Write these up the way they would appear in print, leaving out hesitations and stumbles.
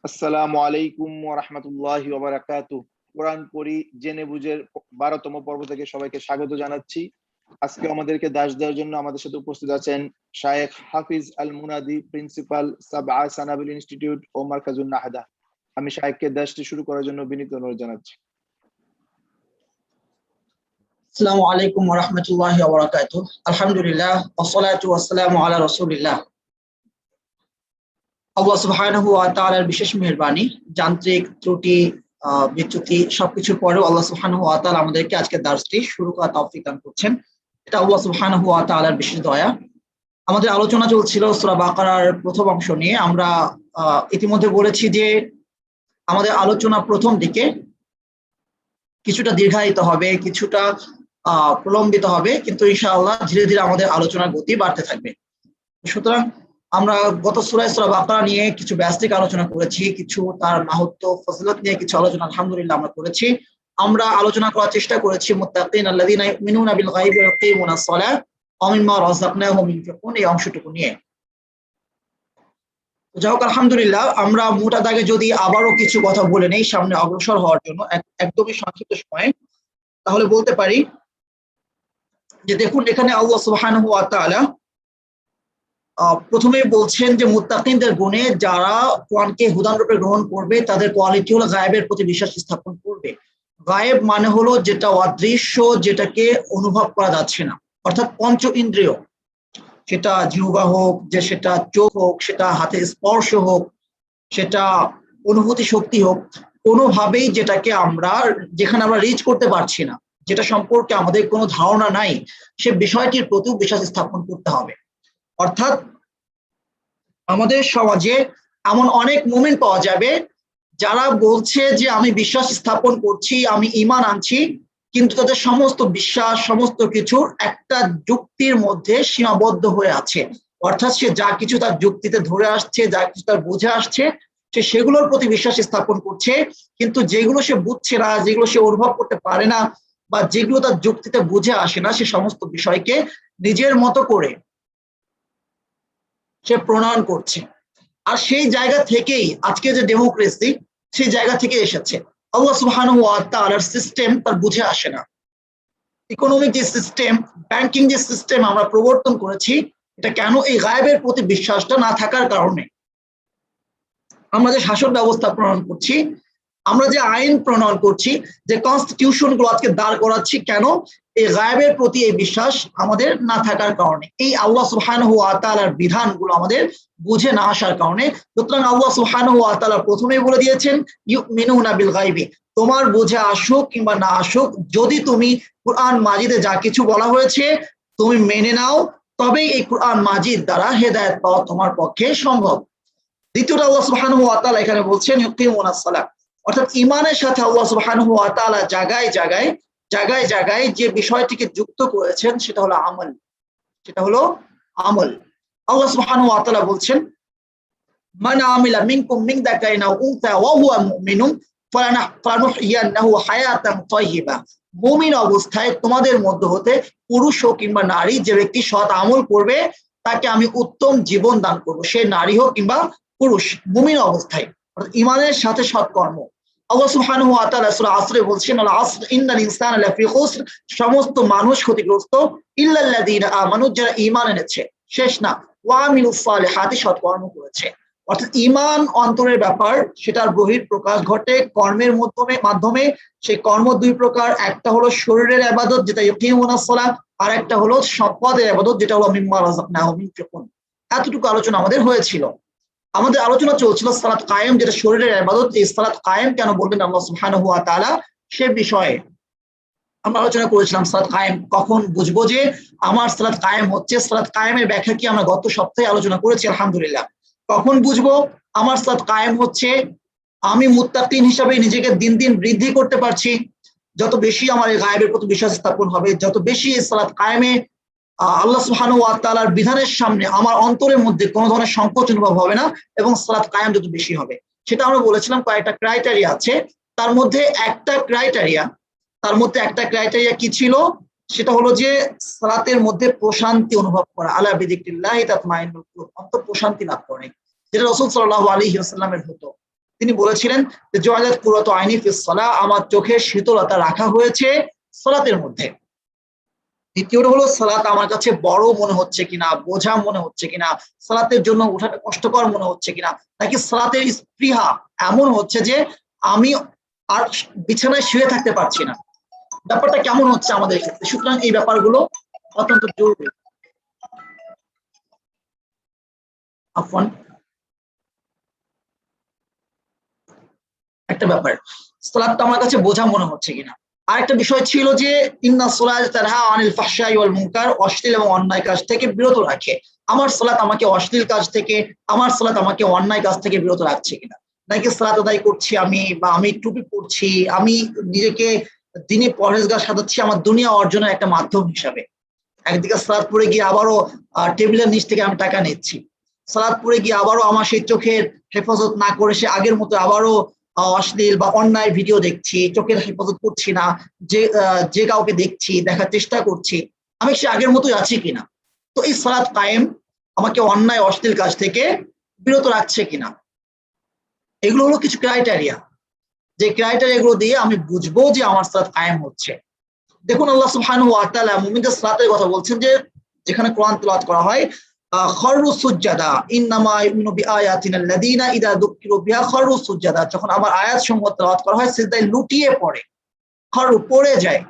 আসসালামু আলাইকুম ওয়া রাহমাতুল্লাহি ওয়া বারাকাতুহু। কোরআন পড়ি জেনে বুঝে 12তম পর্ব থেকে সবাইকে স্বাগত জানাচ্ছি। আজকে আমাদেরকে দাস দেওয়ার জন্য আমাদের সাথে উপস্থিত আছেন শায়েখ হাফিজ আল মুনাদি, প্রিন্সিপাল সাবআ সানাবিল ইনস্টিটিউট ও মার্কাজুন নাহদা। আমি শায়েখকে দাসটি শুরু করার জন্য বিনীত অনুরোধ জানাচ্ছি। আসসালামু আলাইকুম ওয়া রাহমাতুল্লাহি ওয়া বারাকাতুহু। আলহামদুলিল্লাহ ওয়াসসালাতু ওয়াসসালামু আলা রাসূলিল্লাহ। আল্লাহ সুবহানাহু ওয়া তাআলার বিশেষ মেহেরবানি, যান্ত্রিক ত্রুটি, বিচ্যুতি সবকিছুর পরেও আল্লাহ সুবহানাহু ওয়া তাআলা আমাদেরকে আজকে দার্সটি শুরু করার তৌফিক দান করছেন। এটা আল্লাহ সুবহানাহু ওয়া তাআলার বিশেষ দয়া। আমাদের আলোচনা চলছিল সূরা বাকারার প্রথম অংশ নিয়ে। আমরা ইতিমধ্যে বলেছি যে আমাদের আলোচনা প্রথম দিকে কিছুটা দীর্ঘায়িত হবে, কিছুটা প্রলম্বিত হবে, কিন্তু ইনশাআল্লাহ ধীরে ধীরে আমাদের আলোচনার গতি বাড়তে থাকবে। সুতরাং আমরা গত সূরা বাকারা নিয়ে কিছু ব্যস্তিক আলোচনা করেছি, কিছু তার মাহাত্ম্য ফজিলত নিয়ে কিছু আলোচনা আলহামদুলিল্লাহ আমরা করেছি। আমরা আলোচনা করার চেষ্টা করেছি মুত্তাকিন আল্লাযীনা ইউমিনুনা বিল গায়বি ওয়া ইয়াকিমুনাস সালাহ ওয়া মিম্মা রাযাকনাহুম ইউনফিকুন, এই অংশটুকু নিয়ে। যাই হোক, আলহামদুলিল্লাহ আমরা মোটা দাগে যদি আবারও কিছু কথা বলে নেই সামনে অগ্রসর হওয়ার জন্য একদমই সংক্ষিপ্ত সময়ে, তাহলে বলতে পারি যে দেখুন, এখানে আল্লাহ সুবহানাহু ওয়া তাআলা প্রথমেই বলছেন যে মুত্তাকিনদের গুণে, যারা কোরআনকে হুদান রূপে গ্রহণ করবে তাদের কোয়ালিটি হলো গায়েবের প্রতি বিশ্বাস স্থাপন করবে। গায়েব মানে হলো যেটা অদৃশ্য, যেটাকে অনুভব করা যাচ্ছে না, অর্থাৎ পঞ্চ ইন্দ্রিয়, সেটা জিহ্বা হোক, যে সেটা চোখ হোক, সেটা হাতে স্পর্শ হোক, সেটা অনুভূতি শক্তি হোক, কোনোভাবেই যেটাকে যেখানে আমরা রিচ করতে পারছি না, যেটা সম্পর্কে আমাদের কোনো ধারণা নাই, সে বিষয়টির প্রতি বিশ্বাস স্থাপন করতে হবে। অর্থাৎ আমাদের সমাজে এমন অনেক মুমিন পাওয়া যাবে যারা বলছে যে আমি বিশ্বাস স্থাপন করছি, আমি ঈমান আনছি, কিন্তু তাদের সমস্ত বিশ্বাস, সমস্ত কিছুর একটা যুক্তির মধ্যে সীমাবদ্ধ হয়ে আছে। অর্থাৎ সে যা কিছু তার যুক্তিতে ধরে আসছে, যা কিছু তার বুঝে আসছে, সে সেগুলোর প্রতি বিশ্বাস স্থাপন করছে, কিন্তু যেগুলো সে বুঝছে না, যেগুলো সে অনুভব করতে পারে না, বা যেগুলো তার যুক্তিতে বুঝে আসে না, সে সমস্ত বিষয়কে নিজের মতো করে সে প্রণয়ন করছে। আর সেই জায়গা থেকেই আজকে যে ডেমোক্রেসি, সেই জায়গা থেকে এসেছে। আল্লাহ সুবহানাহু ওয়া তাআলার সিস্টেম তার বুঝে আসে না। ইকোনমিক যে সিস্টেম, ব্যাংকিং যে সিস্টেম আমরা প্রবর্তন করেছি, এটা কেন? এই গায়েবের প্রতি বিশ্বাসটা না থাকার কারণে। আমরা যে শাসন ব্যবস্থা প্রণয়ন করছি, আমরা যে আইন প্রণয়ন করছি, যে কনস্টিটিউশন গুলো আজকে দাঁড় করাচ্ছি, কেন? এই গায়েবের প্রতি এই বিশ্বাস আমাদের না থাকার কারণে, এই আল্লাহ সুবহানাহু ওয়া তাআলার বিধানগুলো আমাদের বুঝে না আসার কারণে। সুতরাং আল্লাহ সুবহানাহু ওয়া তাআলা প্রথমেই বলে দিয়েছেন ইউমিনুনা বিল গায়বি, তোমার বুঝে আসুক কিংবা না আসুক, যদি তুমি কুরআন মাজিদে যা কিছু বলা হয়েছে তুমি মেনে নাও, তবেই এই কুরআন মাজিদ দ্বারা হেদায়েত পাওয়া তোমার পক্ষে সম্ভব। দ্বিতীয়টা আল্লাহ সুবহানাহু ওয়া তাআলা এখানে বলছেন ইউকিমুনাস সালাহ, অর্থাৎ ঈমানের সাথে আল্লাহ সুবহানাহু ওয়া তাআলা জায়গায় জায়গায় জায়গায় জায়গায় যে বিষয়টিকে যুক্ত করেছেন সেটা হলো আমল, সেটা হলো আমল। আল্লাহ সুবহানাহু ওয়া তাআলা বলছেন মান আমিলা মিনকুম মিন যাকারিন আও উনসা ওয়া হুয়া মুমিনুন ফালানুহইয়ান্নাহু হায়াতান তাইয়্যিবা, মুমিন অবস্থায় তোমাদের মধ্য হতে পুরুষ হোক কিংবা নারী, যে ব্যক্তি সৎ আমল করবে তাকে আমি উত্তম জীবন দান করব, সে নারী হোক কিংবা পুরুষ, মুমিন অবস্থায়, অর্থাৎ ঈমানের সাথে সৎকর্ম। আল্লাহ সুবহানাহু ওয়া তাআলা সূরা আসরে বলছেন আল আসর ইন্নাল ইনসানা লাফি খুসর, সমস্ত মানুষ ক্ষতিগ্রস্ত, ইল্লাল্লাযীনা আমানু, যারা ঈমান এনেছে, শেষ না, ওয়া আমিলুস সালিহাতি, সৎকর্ম করেছে। অর্থাৎ ঈমান অন্তরের ব্যাপার, সেটার বহির প্রকাশ ঘটে কর্মের মাধ্যমে। সেই কর্ম দুই প্রকার, একটা হলো শরীরের ইবাদত যেটা ইউকিমুনাস সালাহ, আর একটা হলো সম্পদের ইবাদত যেটা হলো মিম্মা রাযাকনাহুম ইউনফিকুন। এতটুকু আলোচনা আমাদের হয়েছিল। আমাদের আলোচনা চলছিল সালাত কায়েম, যেটা শরীরের ইবাদত। এই সালাত কায়েম কেন বললেন আল্লাহ সুবহানাহু ওয়া তাআলা, সে বিষয়ে আমরা আলোচনা করেছিলাম। সালাত কায়েম কখন বুঝবো যে আমার সালাত কায়েম হচ্ছে? সালাত কায়েমের ব্যাখ্যা কি আমরা গত সপ্তাহে আলোচনা করেছি আলহামদুলিল্লাহ। কখন বুঝবো আমার সালাত কায়েম হচ্ছে? আমি মুত্তাকিন হিসাবে নিজেকে দিন দিন বৃদ্ধি করতে পারছি, যত বেশি আমার এই গায়েবের প্রতি বিশ্বাস স্থাপন হবে, যত বেশি এই সালাত কায়েমে আল্লাহ সুবহানাহু ওয়া তাআলার বিধানের সামনে আমার অন্তরের মধ্যে কোনো ধরনের সংকোচ অনুভব হবে না, এবং সালাত কায়েম যত বেশি হবে। সেটা আমরা বলেছিলাম কয়েকটা ক্রাইটেরিয়া আছে, তার মধ্যে একটা ক্রাইটেরিয়া কি ছিল? সেটা হলো যে সালাতের মধ্যে প্রশান্তি অনুভব করা, আলা বিযিকরিল্লাহি তাতমাইন্নুল কুলুব, অন্তর প্রশান্তি লাভ করে, যেটা রাসূল সাল্লাল্লাহু আলাইহি ওয়াসাল্লামের হতো। তিনি বলেছিলেন যে জুইলাত কুররাতু আইনি ফিস সালাহ, আমার চোখের শীতলতা রাখা হয়েছে সালাতের মধ্যে। দ্বিতীয়টা হলো সালাত আমার কাছে বড় মনে হচ্ছে কিনা, বোঝা মনে হচ্ছে কিনা, সালাতের জন্য ওঠাটা কষ্টকর মনে হচ্ছে কিনা, নাকি সালাতের স্পৃহা এমন হচ্ছে যে আমি আর বিছানায় শুয়ে থাকতে পারছি না, ব্যাপারটা কেমন হচ্ছে আমাদের ক্ষেত্রে। সুতরাং এই ব্যাপারগুলো অত্যন্ত জরুরি। আফওয়ান, একটা ব্যাপার, সালাতটা আমার কাছে বোঝা মনে হচ্ছে কিনা। আরেকটা বিষয় ছিল যে ইন্না সালাত তানহা আনিল ফাহশাই ওয়াল মুনকার, অশ্লীল এবং অন্যায় কাজ থেকে বিরত রাখে। আমার সালাত আমাকে অশ্লীল কাজ থেকে, আমার সালাত আমাকে অন্যায় কাজ থেকে বিরত রাখছে কিনা। নাকি সালাত আদায় করছি আমি, বা আমি টুপি পরছি, আমি নিজেকে দিনে পরহেজগার সাজাচ্ছি আমার দুনিয়া অর্জনের একটা মাধ্যম হিসাবে। একদিকে সালাত পড়ে গিয়ে আবারও টেবিলের নিচ থেকে আমি টাকা নিচ্ছি, সালাত পড়ে গিয়ে আবারও আমার সেই চোখের হেফাজত না করে সে আগের মতো আবারও অশ্লীল বা অন্যায় ভিডিও দেখছি, চোখের হেফাজত করছি না, যে কাউকে দেখছি, দেখার চেষ্টা করছি, আমি সে আগের মতোই আছি কিনা। তো এই সালাত কায়েম আমাকে অন্যায় অশ্লীল কাজ থেকে বিরত রাখছে কিনা, এগুলো হলো কিছু ক্রাইটেরিয়া, যে ক্রাইটেরিয়া গুলো দিয়ে আমি বুঝবো যে আমার সালাত কায়েম হচ্ছে। দেখুন আল্লাহ সুবহানাহু ওয়া তাআলা মুমিনদের সালাতের কথা বলছেন, যে যেখানে কোরআন তেলাওয়াত করা হয় খাররু সুজদাা ইন্নামা ইউমিনু বিআয়াতিনাল্লাযীনা ইযা যুকিরু বিহা খাররু সুজদাা, যখন আমার আয়াত সমূহ তেলাওয়াত করা হয় সিজদায় লুটিয়ে পড়ে, খাররু পড়ে যায়।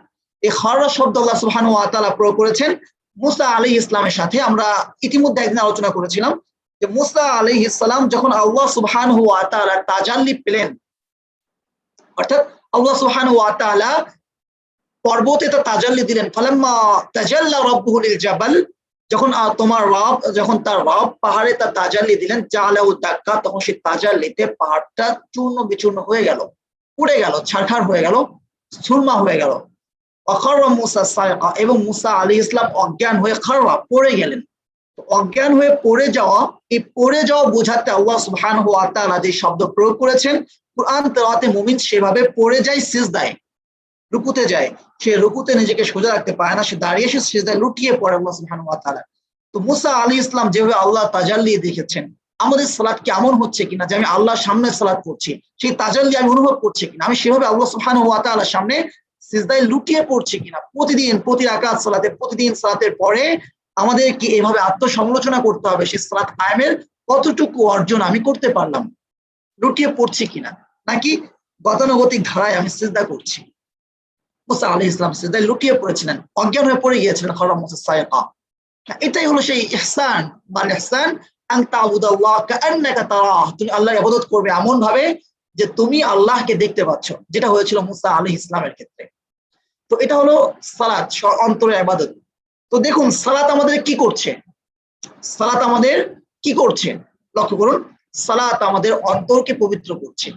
এই খাররা শব্দ আল্লাহ সুবহানাহু ওয়া তাআলা প্রয়োগ করেছেন মুসা আলাইহিস সালামের সাথে। আমরা ইতিমধ্যে একদিন আলোচনা করেছিলাম যে মুসা আলাইহিস সালাম যখন আল্লাহ সুবহানাহু ওয়া তাআলা তাজাল্লি পেলেন, অর্থাৎ আল্লাহ সুবহানাহু ওয়া তাআলা পর্বতে তাজাল্লি দিলেন, ফালাম্মা তাজাল্লা রাব্বুহু লিল জাবাল, যখন তোমার রব, যখন তার রব পাহাড়ে তার তাজাল্লি দিলেন, জালাউ দাক্কা, তখন সেই তাজাল্লিতে পাহাড়টা চূর্ণ বিচূর্ণ হয়ে গেল, উড়ে গেল, ছারখার হয়ে গেল, সুরমা হয়ে গেল। ওয়াখাররা মুসা সাইকা, এবং মুসা আলাইহিস সালাম অজ্ঞান হয়ে খাররা পড়ে গেলেন। অজ্ঞান হয়ে পড়ে যাওয়া, এই পড়ে যাওয়া বোঝাতে আল্লাহ সুবহানাহু ওয়া তাআলা যে শব্দ প্রয়োগ করেছেন কুরআন তেলাওয়াতে, মুমিন সেভাবে পড়ে যায় সিজদায়, রুকুতে যায়, সে রুকুতে নিজেকে সোজা রাখতে পারে না, সে দাঁড়িয়ে সে সিজদায় লুটিয়ে পড়ে আল্লাহ সুবহানাহু ওয়া তাআলা। তো মুসা আলাইহিস সালাম যেভাবে আল্লাহ তাজাল্লি দেখেছেন, আমাদের সালাত কেমন হচ্ছে কিনা, যে আমি আল্লাহর সামনে সালাত করছি, সেই তাজাল্লি আমি অনুভব করছি কিনা, আমি সেভাবে আল্লাহ সুবহানাহু ওয়া তাআলার সামনে সিজদায় লুটিয়ে পড়ছি কিনা। প্রতিদিন প্রতি রাকাত সালাতে, প্রতিদিন সালাতের পরে আমাদের কি এভাবে আত্মসমালোচনা করতে হবে, সেই সালাত কায়েমের কতটুকু অর্জন আমি করতে পারলাম, লুটিয়ে পড়ছি কিনা, নাকি গতানুগতিক ধারায় আমি সিজদা করছি। মুসা আলাইহিস সালাম সিজদায় লুটিয়ে পড়েছিলেন, অজ্ঞান হয়ে পড়ে গিয়েছিলেন, খাররা মুসা সাইকা। এটাই হলো সেই ইহসান বা ইহসান, আন তা'বুদাল্লাহ কাআন্নাকা তারাহ, তুমি আল্লাহর ইবাদত করবে এমন ভাবে যে তুমি আল্লাহকে দেখতে পাচ্ছ, যেটা হয়েছিল মুসা আলাইহিস সালামের ক্ষেত্রে। তো এটা হলো সালাত, অন্তরের ইবাদত। তো দেখুন সালাত আমাদের কি করছে, সালাত আমাদের কি করছে, লক্ষ্য করুন, সালাত আমাদের অন্তরকে পবিত্র করছে,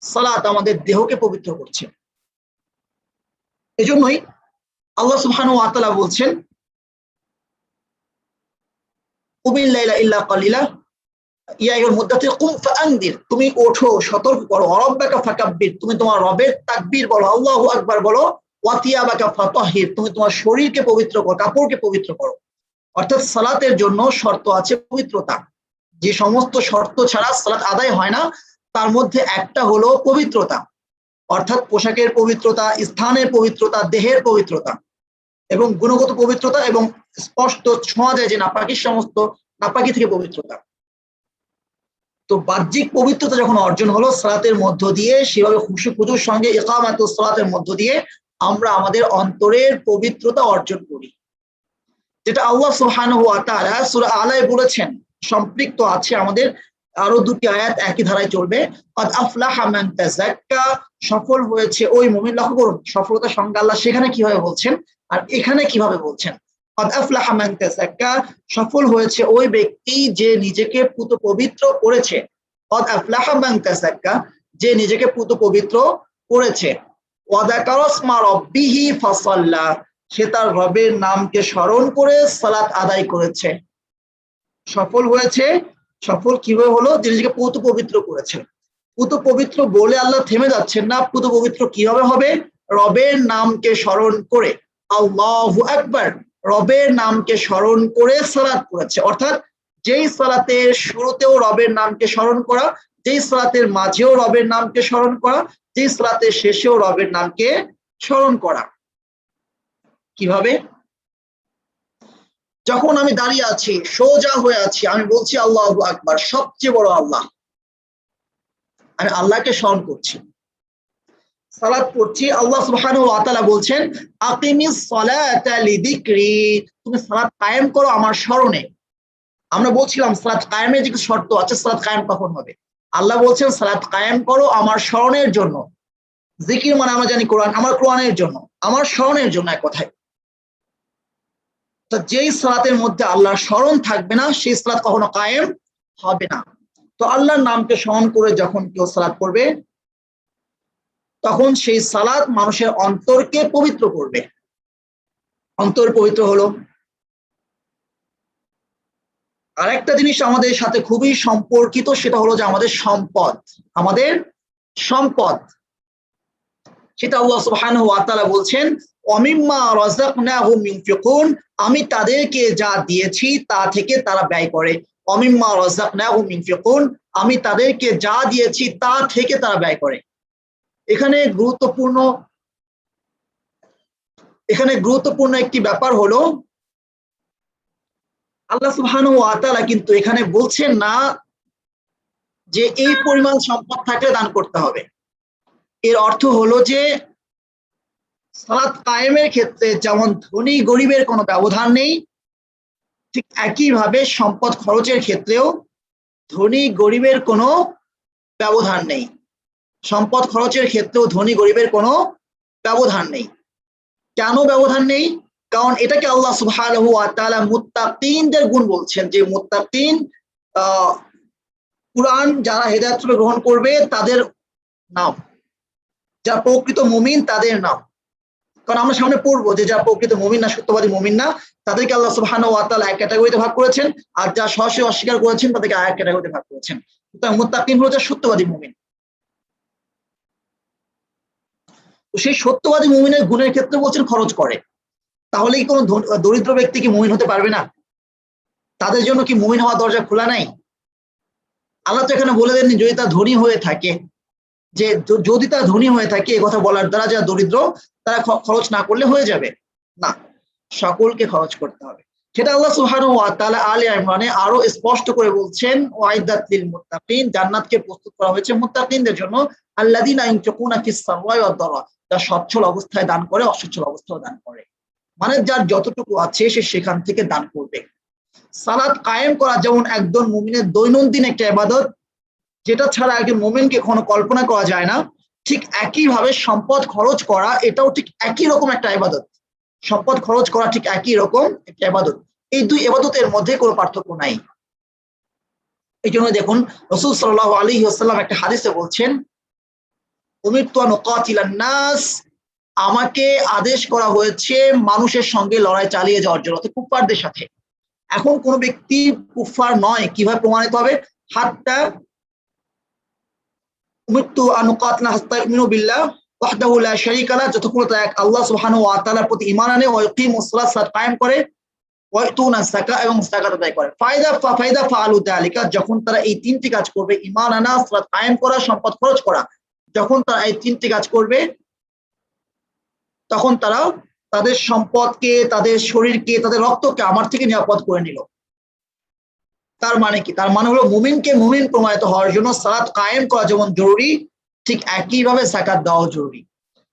সালাত আমাদের দেহকে পবিত্র করছে। এজন্যই আল্লাহ সুবহানাহু ওয়া তাআলা বলছেন কুমিল লাইলা ইল্লা কালিলা ইয়া আইয়ুহাল মুদ্দাথির কুম ফাআনদির, তুমি ওঠো, সতর্ক করো, রাব্বাকা ফাকাব্বির, তুমি তোমার রবের তাকবীর বলো, আল্লাহু আকবার বলো, ওয়া তিয়াবাকা ফাতাহির, তুমি তোমার শরীরকে পবিত্র করো, কাপড়কে পবিত্র করো। অর্থাৎ সালাতের জন্য শর্ত আছে পবিত্রতা, যে সমস্ত শর্ত ছাড়া সালাত আদায় হয় না, তার মধ্যে একটা হলো পবিত্রতা, অর্থাৎ পোশাকের পবিত্রতা, স্থানের পবিত্রতা, দেহের পবিত্রতা এবং গুণগত পবিত্রতা, এবং স্পষ্ট ছোঁয়া যায় যে নাপাকি, সমস্ত নাপাকি থেকে পবিত্রতা। তো বাহ্যিক পবিত্রতা যখন অর্জন হলো সালাতের মধ্য দিয়ে, সেভাবে খুশু খুজুর সঙ্গে ইকামাতুস সালাতের মধ্য দিয়ে আমরা আমাদের অন্তরের পবিত্রতা অর্জন করি, যেটা আল্লাহ সুবহানাহু ওয়া তাআলা সূরা আলায় বলেছেন। সম্পৃক্ত আছে আমাদের আরো দুটি আয়াত একই ধারায় চলবে, ক্বাদ আফলাহা মান তাযাক্কা, সফল হয়েছে ওই মুমিন। লক্ষ্য করুন সফলতার সংজ্ঞা আল্লাহ সেখানে কিভাবে বলছেন আর এখানে কিভাবে বলছেন। ক্বাদ আফলাহা মান তাযাক্কা, সফল হয়েছে ওই ব্যক্তি যে নিজেকে পুত পবিত্র করেছে, ক্বাদ আফলাহা মান তাযাক্কা, যে নিজেকে পুত পবিত্র করেছে, ওয়া যাকারা ইসমা রাব্বিহি ফাসাল্লা, সে তার রবের নামকে স্মরণ করে সালাত আদায় করেছে। সফল হয়েছে, সফল কিভাবে হলো, যে নিজেকে পুত পবিত্র করেছে। পুত পবিত্র বলে আল্লাহ থেমে যাচ্ছেন না, পুত পবিত্র কিভাবে হবে, রবের নামকে স্মরণ করে, আল্লাহু আকবার, রবের নামকে স্মরণ করে সালাত করেছে। অর্থাৎ যেই সালাতের শুরুতেও রবের নামকে স্মরণ করা, যেই সালাতের মাঝেও রবের নামকে স্মরণ করা, যেই সালাতের শেষেও রবের নামকে স্মরণ করা। কিভাবে? যখন আমি দাঁড়িয়ে আছি, সোজা হয়ে আছি, আমি বলছি আল্লাহু আকবার, সবচেয়ে বড় আল্লাহ, আমি আল্লাহকে স্মরণ করছি, সালাত পড়ছি, আল্লাহ সুবহানাহু ওয়া তাআলা বলছেন আকিমিস সালাতা লিযিকরি, তুমি সালাত কায়েম করো আমার স্মরণে। আমরা বলছিলাম সালাত কায়েমের যে শর্ত আছে, সালাত কায়েম কখন হবে? আল্লাহ বলছেন সালাত কায়েম করো আমার স্মরণের জন্য। জিকির মানে আমরা জানি কোরআন, আমার কোরআনের জন্য, আমার স্মরণের জন্য, এক কথায়। তো যেই সালাতের মধ্যে আল্লাহর স্মরণ থাকবে না, সেই সালাত কখনো কায়েম হবে না। তো আল্লাহর নামকে স্মরণ করে যখন কেউ সালাত পড়বে, তখন সেই সালাত মানুষের অন্তরকে পবিত্র করবে। অন্তর পবিত্র হলো। আরেকটা জিনিস আমাদের সাথে খুবই সম্পর্কিত, সেটা হলো যে আমাদের সম্পদ, আমাদের সম্পদ, সেটা আল্লাহ সুবহানাহু ওয়া তাআলা বলছেন ওয়ামিম্মা রাযাকনাহুম ইউনফিকুন, আমি তাদেরকে যা দিয়েছি তা থেকে তারা ব্যয় করে। ওয়ামিম্মা রাযাকনাহুম ইউনফিকুন, আমি তাদেরকে যা দিয়েছি তা থেকে তারা ব্যয় করে। এখানে গুরুত্বপূর্ণ একটি ব্যাপার হলো, আল্লাহ সুবহানাহু ওয়া তাআলা কিন্তু এখানে বলছেন না যে এই পরিমাণ সম্পদ থাকলে দান করতে হবে। এর অর্থ হলো যে সালাত কায়েমের ক্ষেত্রে যেমন ধনী গরিবের কোনো ব্যবধান নেই, ঠিক একইভাবে সম্পদ খরচের ক্ষেত্রেও ধনী গরিবের কোনো ব্যবধান নেই। সম্পদ খরচের ক্ষেত্রেও ধনী গরিবের কোনো ব্যবধান নেই। কেন ব্যবধান নেই? কারণ এটাকে আল্লাহ সুবহানাহু ওয়া তাআলা মুত্তাকিনদের গুণ বলছেন, যে মুত্তাকিন কুরআন যারা হেদায়েত গ্রহণ করবে তাদের নাম, যারা প্রকৃত মুমিন তাদের নাম। কারণ আমরা সামনে পড়বো যে যারা প্রকৃত মুমিন না, সত্যবাদী মুমিন না, তাদেরকে আল্লাহ সুবহানাহু ওয়া তাআলা এক ক্যাটাগরিতে ভাগ করেছেন, আর যারা সরাসরি অস্বীকার করেছেন তাদেরকে আরেক ক্যাটাগরিতে ভাগ করেছেন। সুতরাং মুত্তাকিন হলো যারা সত্যবাদী মুমিন। তো সেই সত্যবাদী মুমিনের গুণের ক্ষেত্রে বলছেন খরচ করে। তাহলে কি কোনো দরিদ্র ব্যক্তি কি মুমিন হতে পারবে না? তাদের জন্য কি মুমিন হওয়ার দরজা খোলা নাই? আল্লাহ তো এখানে বলে দেননি যদি তা ধনী হয়ে থাকে, যে যদি তারা ধনী হয়ে থাকে এ কথা বলার দ্বারা যারা দরিদ্র তারা খরচ না করলে হয়ে যাবে না, সকলকে খরচ করতে হবে। সেটা আল্লাহ সুবহানাহু ওয়া তাআলা আলে ইমরানে আরো স্পষ্ট করে বলছেন ওয়াইদাত লিল মুত্তাকিন, জান্নাতকে প্রস্তুত করা হয়েছে মুত্তাকিনদের জন্য, আল্লাযিনা ইউনফিকুনা ফিস সারওয়াই ওয়াদ দারা, যারা সচ্ছল অবস্থায় দান করে, অসচ্ছল অবস্থায় দান করে, মানে যার যতটুকু আছে সে সেখান থেকে দান করবে। সালাত কায়েম করা যেমন একজন মুমিনের দৈনন্দিন একটা ইবাদত, যেটা ছাড়া একজন মুমিনকে কখনো কল্পনা করা যায় না, ঠিক একইভাবে সম্পদ খরচ করা এটাও ঠিক একই রকম একটা ইবাদত। সম্পদ খরচ করা ঠিক একই রকম একটা ইবাদত। এই দুই ইবাদতের মধ্যে কোনো পার্থক্য নাই। এই জন্য দেখুন রাসূল সাল্লাল্লাহু আলাইহি ওয়াসাল্লাম একটা হাদিসে বলছেন উমিরতু আন উকাতিলান নাস, আমাকে আদেশ করা হয়েছে মানুষের সঙ্গে লড়াই চালিয়ে যাওয়ার জন্য, অর্থাৎ কুফফারদের সাথে। এখন কোন ব্যক্তি কুফফার নয় কিভাবে প্রমাণিত হবে? হাত্তা উমিরতু আন উকাতিলা হাত্তা ইউমিনু বিল্লাহ ওয়াহদাহু লা শারীকা লাহু, যতক্ষণ তারা এক আল্লাহ সুবহানাহু ওয়া তাআলার প্রতি ঈমান আনে, ওয়া ইয়াকিমুস সালাত, সালাত কায়েম করে, ওয়া ইউতুনা যাকাত, এবং যাকাত আদায় করে। ফায়দা ফাআলু যালিকা, যখন তারা এই তিনটি কাজ করবে, ঈমান আনা, সালাত কায়েম করা, সম্পদ খরচ করা, যখন তারা এই তিনটি কাজ করবে তখন তারা তাদের সম্পদকে, তাদের শরীরকে, তাদের রক্তকে আমার থেকে নিরাপদ করে নিল। তার মানে কি? তার মানে হলো মুমিনকে মুমিন প্রমাণিত হওয়ার জন্য সালাত কায়েম করা যেমন জরুরি, ঠিক একইভাবে যাকাত দেওয়া জরুরি।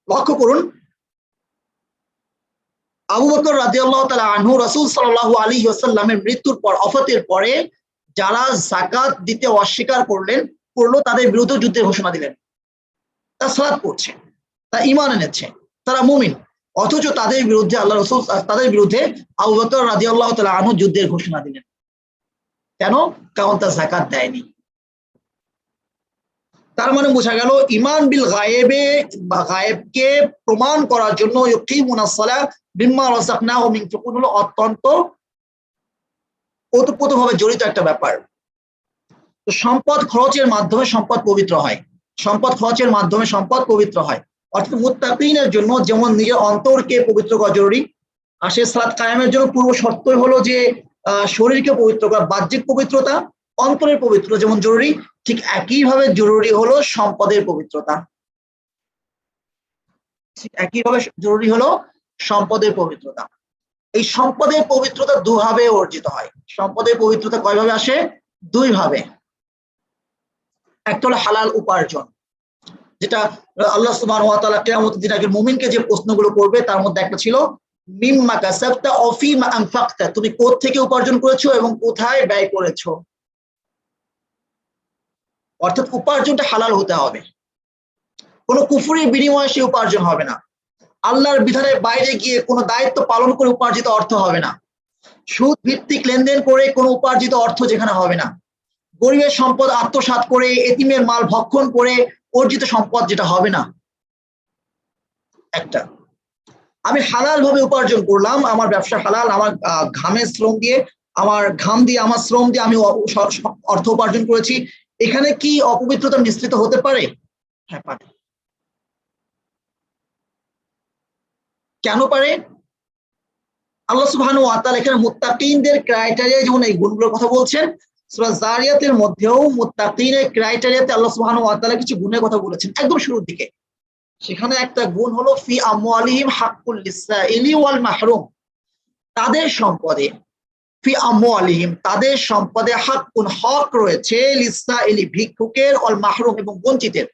লক্ষ্য করুন আবু বকর রাদিয়াল্লাহু তাআলা আনহু রাসূল সাল্লাল্লাহু আলাইহি ওয়াসাল্লামের মৃত্যুর পর, ওফাতের পরে যারা যাকাত দিতে অস্বীকার করলো তাদের বিরুদ্ধে যুদ্ধের ঘোষণা দিলেন। তারা সালাত পড়ছে, তারা ঈমান এনেছে, তারা মুমিন, অথচ তাদের বিরুদ্ধে আল্লাহ রাসূল তাদের বিরুদ্ধে আবু বকর রাদিয়াল্লাহু তাআলা আনহু যুদ্ধের ঘোষণা দিলেন। কেন? কারণ তারা যাকাত দেয়নি। তার মানে বোঝা গেল ঈমান বিল গায়েবে বা গায়েবকে প্রমাণ করার জন্য ইউকিমুনাস সালাহ বিম্মা রাযাকনাহুম ইউনফিকুন হলো অত্যন্ত ওতপ্রোতভাবে জড়িত একটা ব্যাপার। তো সম্পদ খরচের মাধ্যমে সম্পদ পবিত্র হয়, সম্পদ খরচের মাধ্যমে সম্পদ পবিত্র হয়। অর্থাৎ মুত্তাকিনের জন্য যেমন নিজের অন্তরকে পবিত্র করা জরুরি, আর সে সালাত কায়েমের জন্য পূর্ব শর্তই হলো যে শরীরকে পবিত্র করা, বাহ্যিক পবিত্রতা, অন্তরের পবিত্রতা যেমন জরুরি, ঠিক একইভাবে জরুরি হলো সম্পদের পবিত্রতা। একইভাবে জরুরি হলো সম্পদের পবিত্রতা। এই সম্পদের পবিত্রতা দুভাবে অর্জিত হয়। সম্পদের পবিত্রতা কয়ভাবে আসে? দুই ভাবে। একটা হলো হালাল উপার্জন, যেটা আল্লাহ সুবহানাহু ওয়া তাআলা কিয়ামতের দিন আগে মুমিনকে যে প্রশ্নগুলো করবে তার মধ্যে একটা ছিল মিম্মা কাসাবতা ওয়া ফীমা আনফাকতা, তুমি কোথা থেকে উপার্জন করেছো এবং কোথায় ব্যয় করেছো। অর্থাৎ উপার্জনটা হালাল হতে হবে, কোনো কুফরির বিনিময়ে সে উপার্জন হবে না, আল্লাহর বিধানের বাইরে গিয়ে কোনো দায়িত্ব পালন করে উপার্জিত অর্থ হবে না, সুদ ভিত্তিক লেনদেন করে কোনো উপার্জিত অর্থ যেখানে হবে না, গরিবের সম্পদ আত্মসাৎ করে, এতিমের মাল ভক্ষণ করে অর্জিত সম্পদ যেটা হবে না। একটা, আমি হালাল ভাবে উপার্জন করলাম, আমার ব্যবসা হালাল, আমার ঘামের শ্রম দিয়ে, আমার ঘাম দিয়ে, আমার শ্রম দিয়ে আমি অর্থ উপার্জন করেছি, এখানে কি অপবিত্রতা মিশ্রিত হতে পারে? হ্যাঁ পারে। কেন পারে? আল্লাহ সুবহানাহু ওয়া তাআলা এখানে মুত্তাকিনদের ক্রাইটেরিয়া যেমন এই গুণগুলোর কথা বলছেন, সূরা যারিয়াতের মধ্যেও মুত্তাকিনের ক্রাইটেরিয়াতে আল্লাহ সুবহানাহু ওয়া তাআলা কিছু গুণের কথা বলেছেন একদম শুরুর দিকে। সেখানে একটা গুণ হলো ফি আমওয়ালিহিম হাক্কুল লিসাইলি ওয়াল মাহরুম, তাদের সম্পদে, ফি আমওয়ালিহিম তাদের সম্পদে হাক্কুন হক রয়েছে, লিসাইলি ভিক্ষুকের, ওয়াল মাহরুম এবং বঞ্চিতের।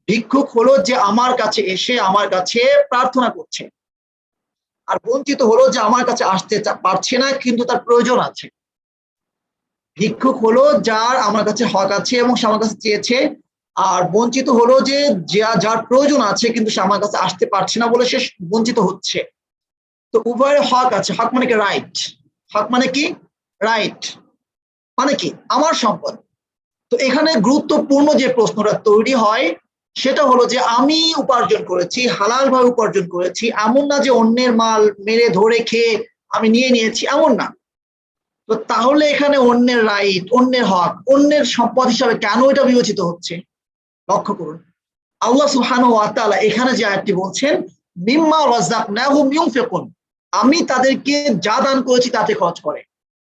ভিক্ষুক হলো যে আমার কাছে এসে আমার কাছে প্রার্থনা করছে, আর বঞ্চিত হলো যে আমার কাছে আসতে পারছে না কিন্তু তার প্রয়োজন আছে। ভিক্ষুক হলো যার আমার কাছে হক আছে এবং সে আমার কাছে চেয়েছে, আর বঞ্চিত হলো যে যার প্রয়োজন আছে কিন্তু সে আমার কাছে আসতে পারছে না বলে সে বঞ্চিত হচ্ছে। তো উভয়ের হক আছে। হক মানে কি? রাইট। হক মানে কি? রাইট মানে কি? আমার সম্পদ। তো এখানে গুরুত্বপূর্ণ যে প্রশ্নটা তৈরি হয় সেটা হলো যে আমি উপার্জন করেছি, হালাল ভাবে উপার্জন করেছি, এমন না যে অন্যের মাল মেরে ধরে খেয়ে আমি নিয়ে নিয়েছি, এমন না। তো তাহলে এখানে অন্যের রাইট, অন্যের হক, অন্যের সম্পদ হিসাবে কেন এটা বিবেচিত হচ্ছে? লক্ষ্য করুন, আল্লাহ সুবহানাহু ওয়া তাআলা এখানে যে আয়াতটি বলছেন মিম্মা রাযাকনাহুম ইউনফিকুন, আমি তাদেরকে যা দান করেছি তাতে খরচ করে।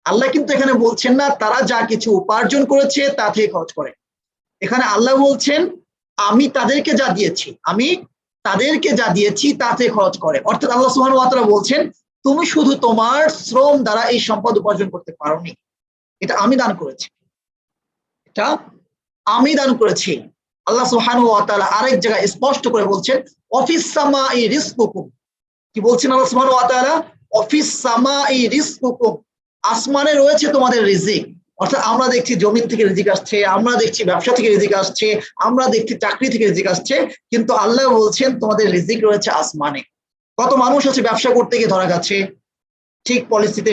আল্লাহ কিন্তু এখানে বলছেন না তারা যা কিছু উপার্জন করেছে তা থেকে খরচ করে। এখানে আল্লাহ বলছেন আমি তাদেরকে যা দিয়েছি, আমি তাদেরকে যা দিয়েছি তাতে খরচ করে। অর্থাৎ আল্লাহ সুবহানাহু ওয়া তাআলা বলছেন তুমি শুধু তোমার শ্রম দ্বারা এই সম্পদ উপার্জন করতে পারোনি, এটা আমি দান করেছি, এটা আমি দান করেছি। আল্লাহ সুবহানাহু ওয়া তাআলা আরেক জায়গায় স্পষ্ট করে বলছেন অফিস সামাই রিজকুকুম, কি বলছেন আল্লাহ সুবহানাহু ওয়া তাআলা? অফিস সামাই রিজকুকুম, আসমানে রয়েছে তোমাদের রিজিক। অর্থাৎ আমরা দেখছি জমিন থেকে রিজিক আসছে, আমরা দেখছি ব্যবসা থেকে রিজিক আসছে, আমরা দেখছি চাকরি থেকে রিজিক আসছে, কিন্তু আল্লাহ বলছেন তোমাদের রিজিক রয়েছে আসমানে। কত মানুষ আছে ব্যবসা করতে গিয়ে ধরা গেছে ঠিক পলিসিতে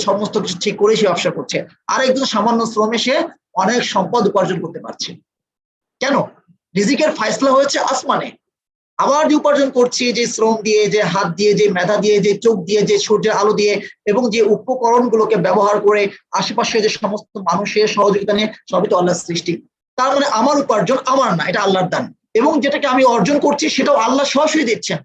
সমস্ত কিছু ঠিক করে সে ব্যবসা করছে, আরেকজন সামান্য শ্রমে সে অনেক সম্পদ উপার্জন করতে পারছে। কেন? রিজিকের ফায়সলা হয়েছে আসমানে। আবার যে উপার্জন করছি যে শ্রম দিয়ে, যে হাত দিয়ে, যে মেধা দিয়ে, যে চোখ দিয়ে, যে সূর্যের আলো দিয়ে এবং যে উপকরণগুলোকে ব্যবহার করে আশেপাশে যে সমস্ত মানুষের সহযোগিতা নিয়ে, সবই তো আল্লাহর সৃষ্টি। তার মানে আমার উপার্জন আমার না, এটা আল্লাহর দান, এবং যেটাকে আমি অর্জন করছি সেটাও আল্লাহ সরাসরি দিচ্ছেন।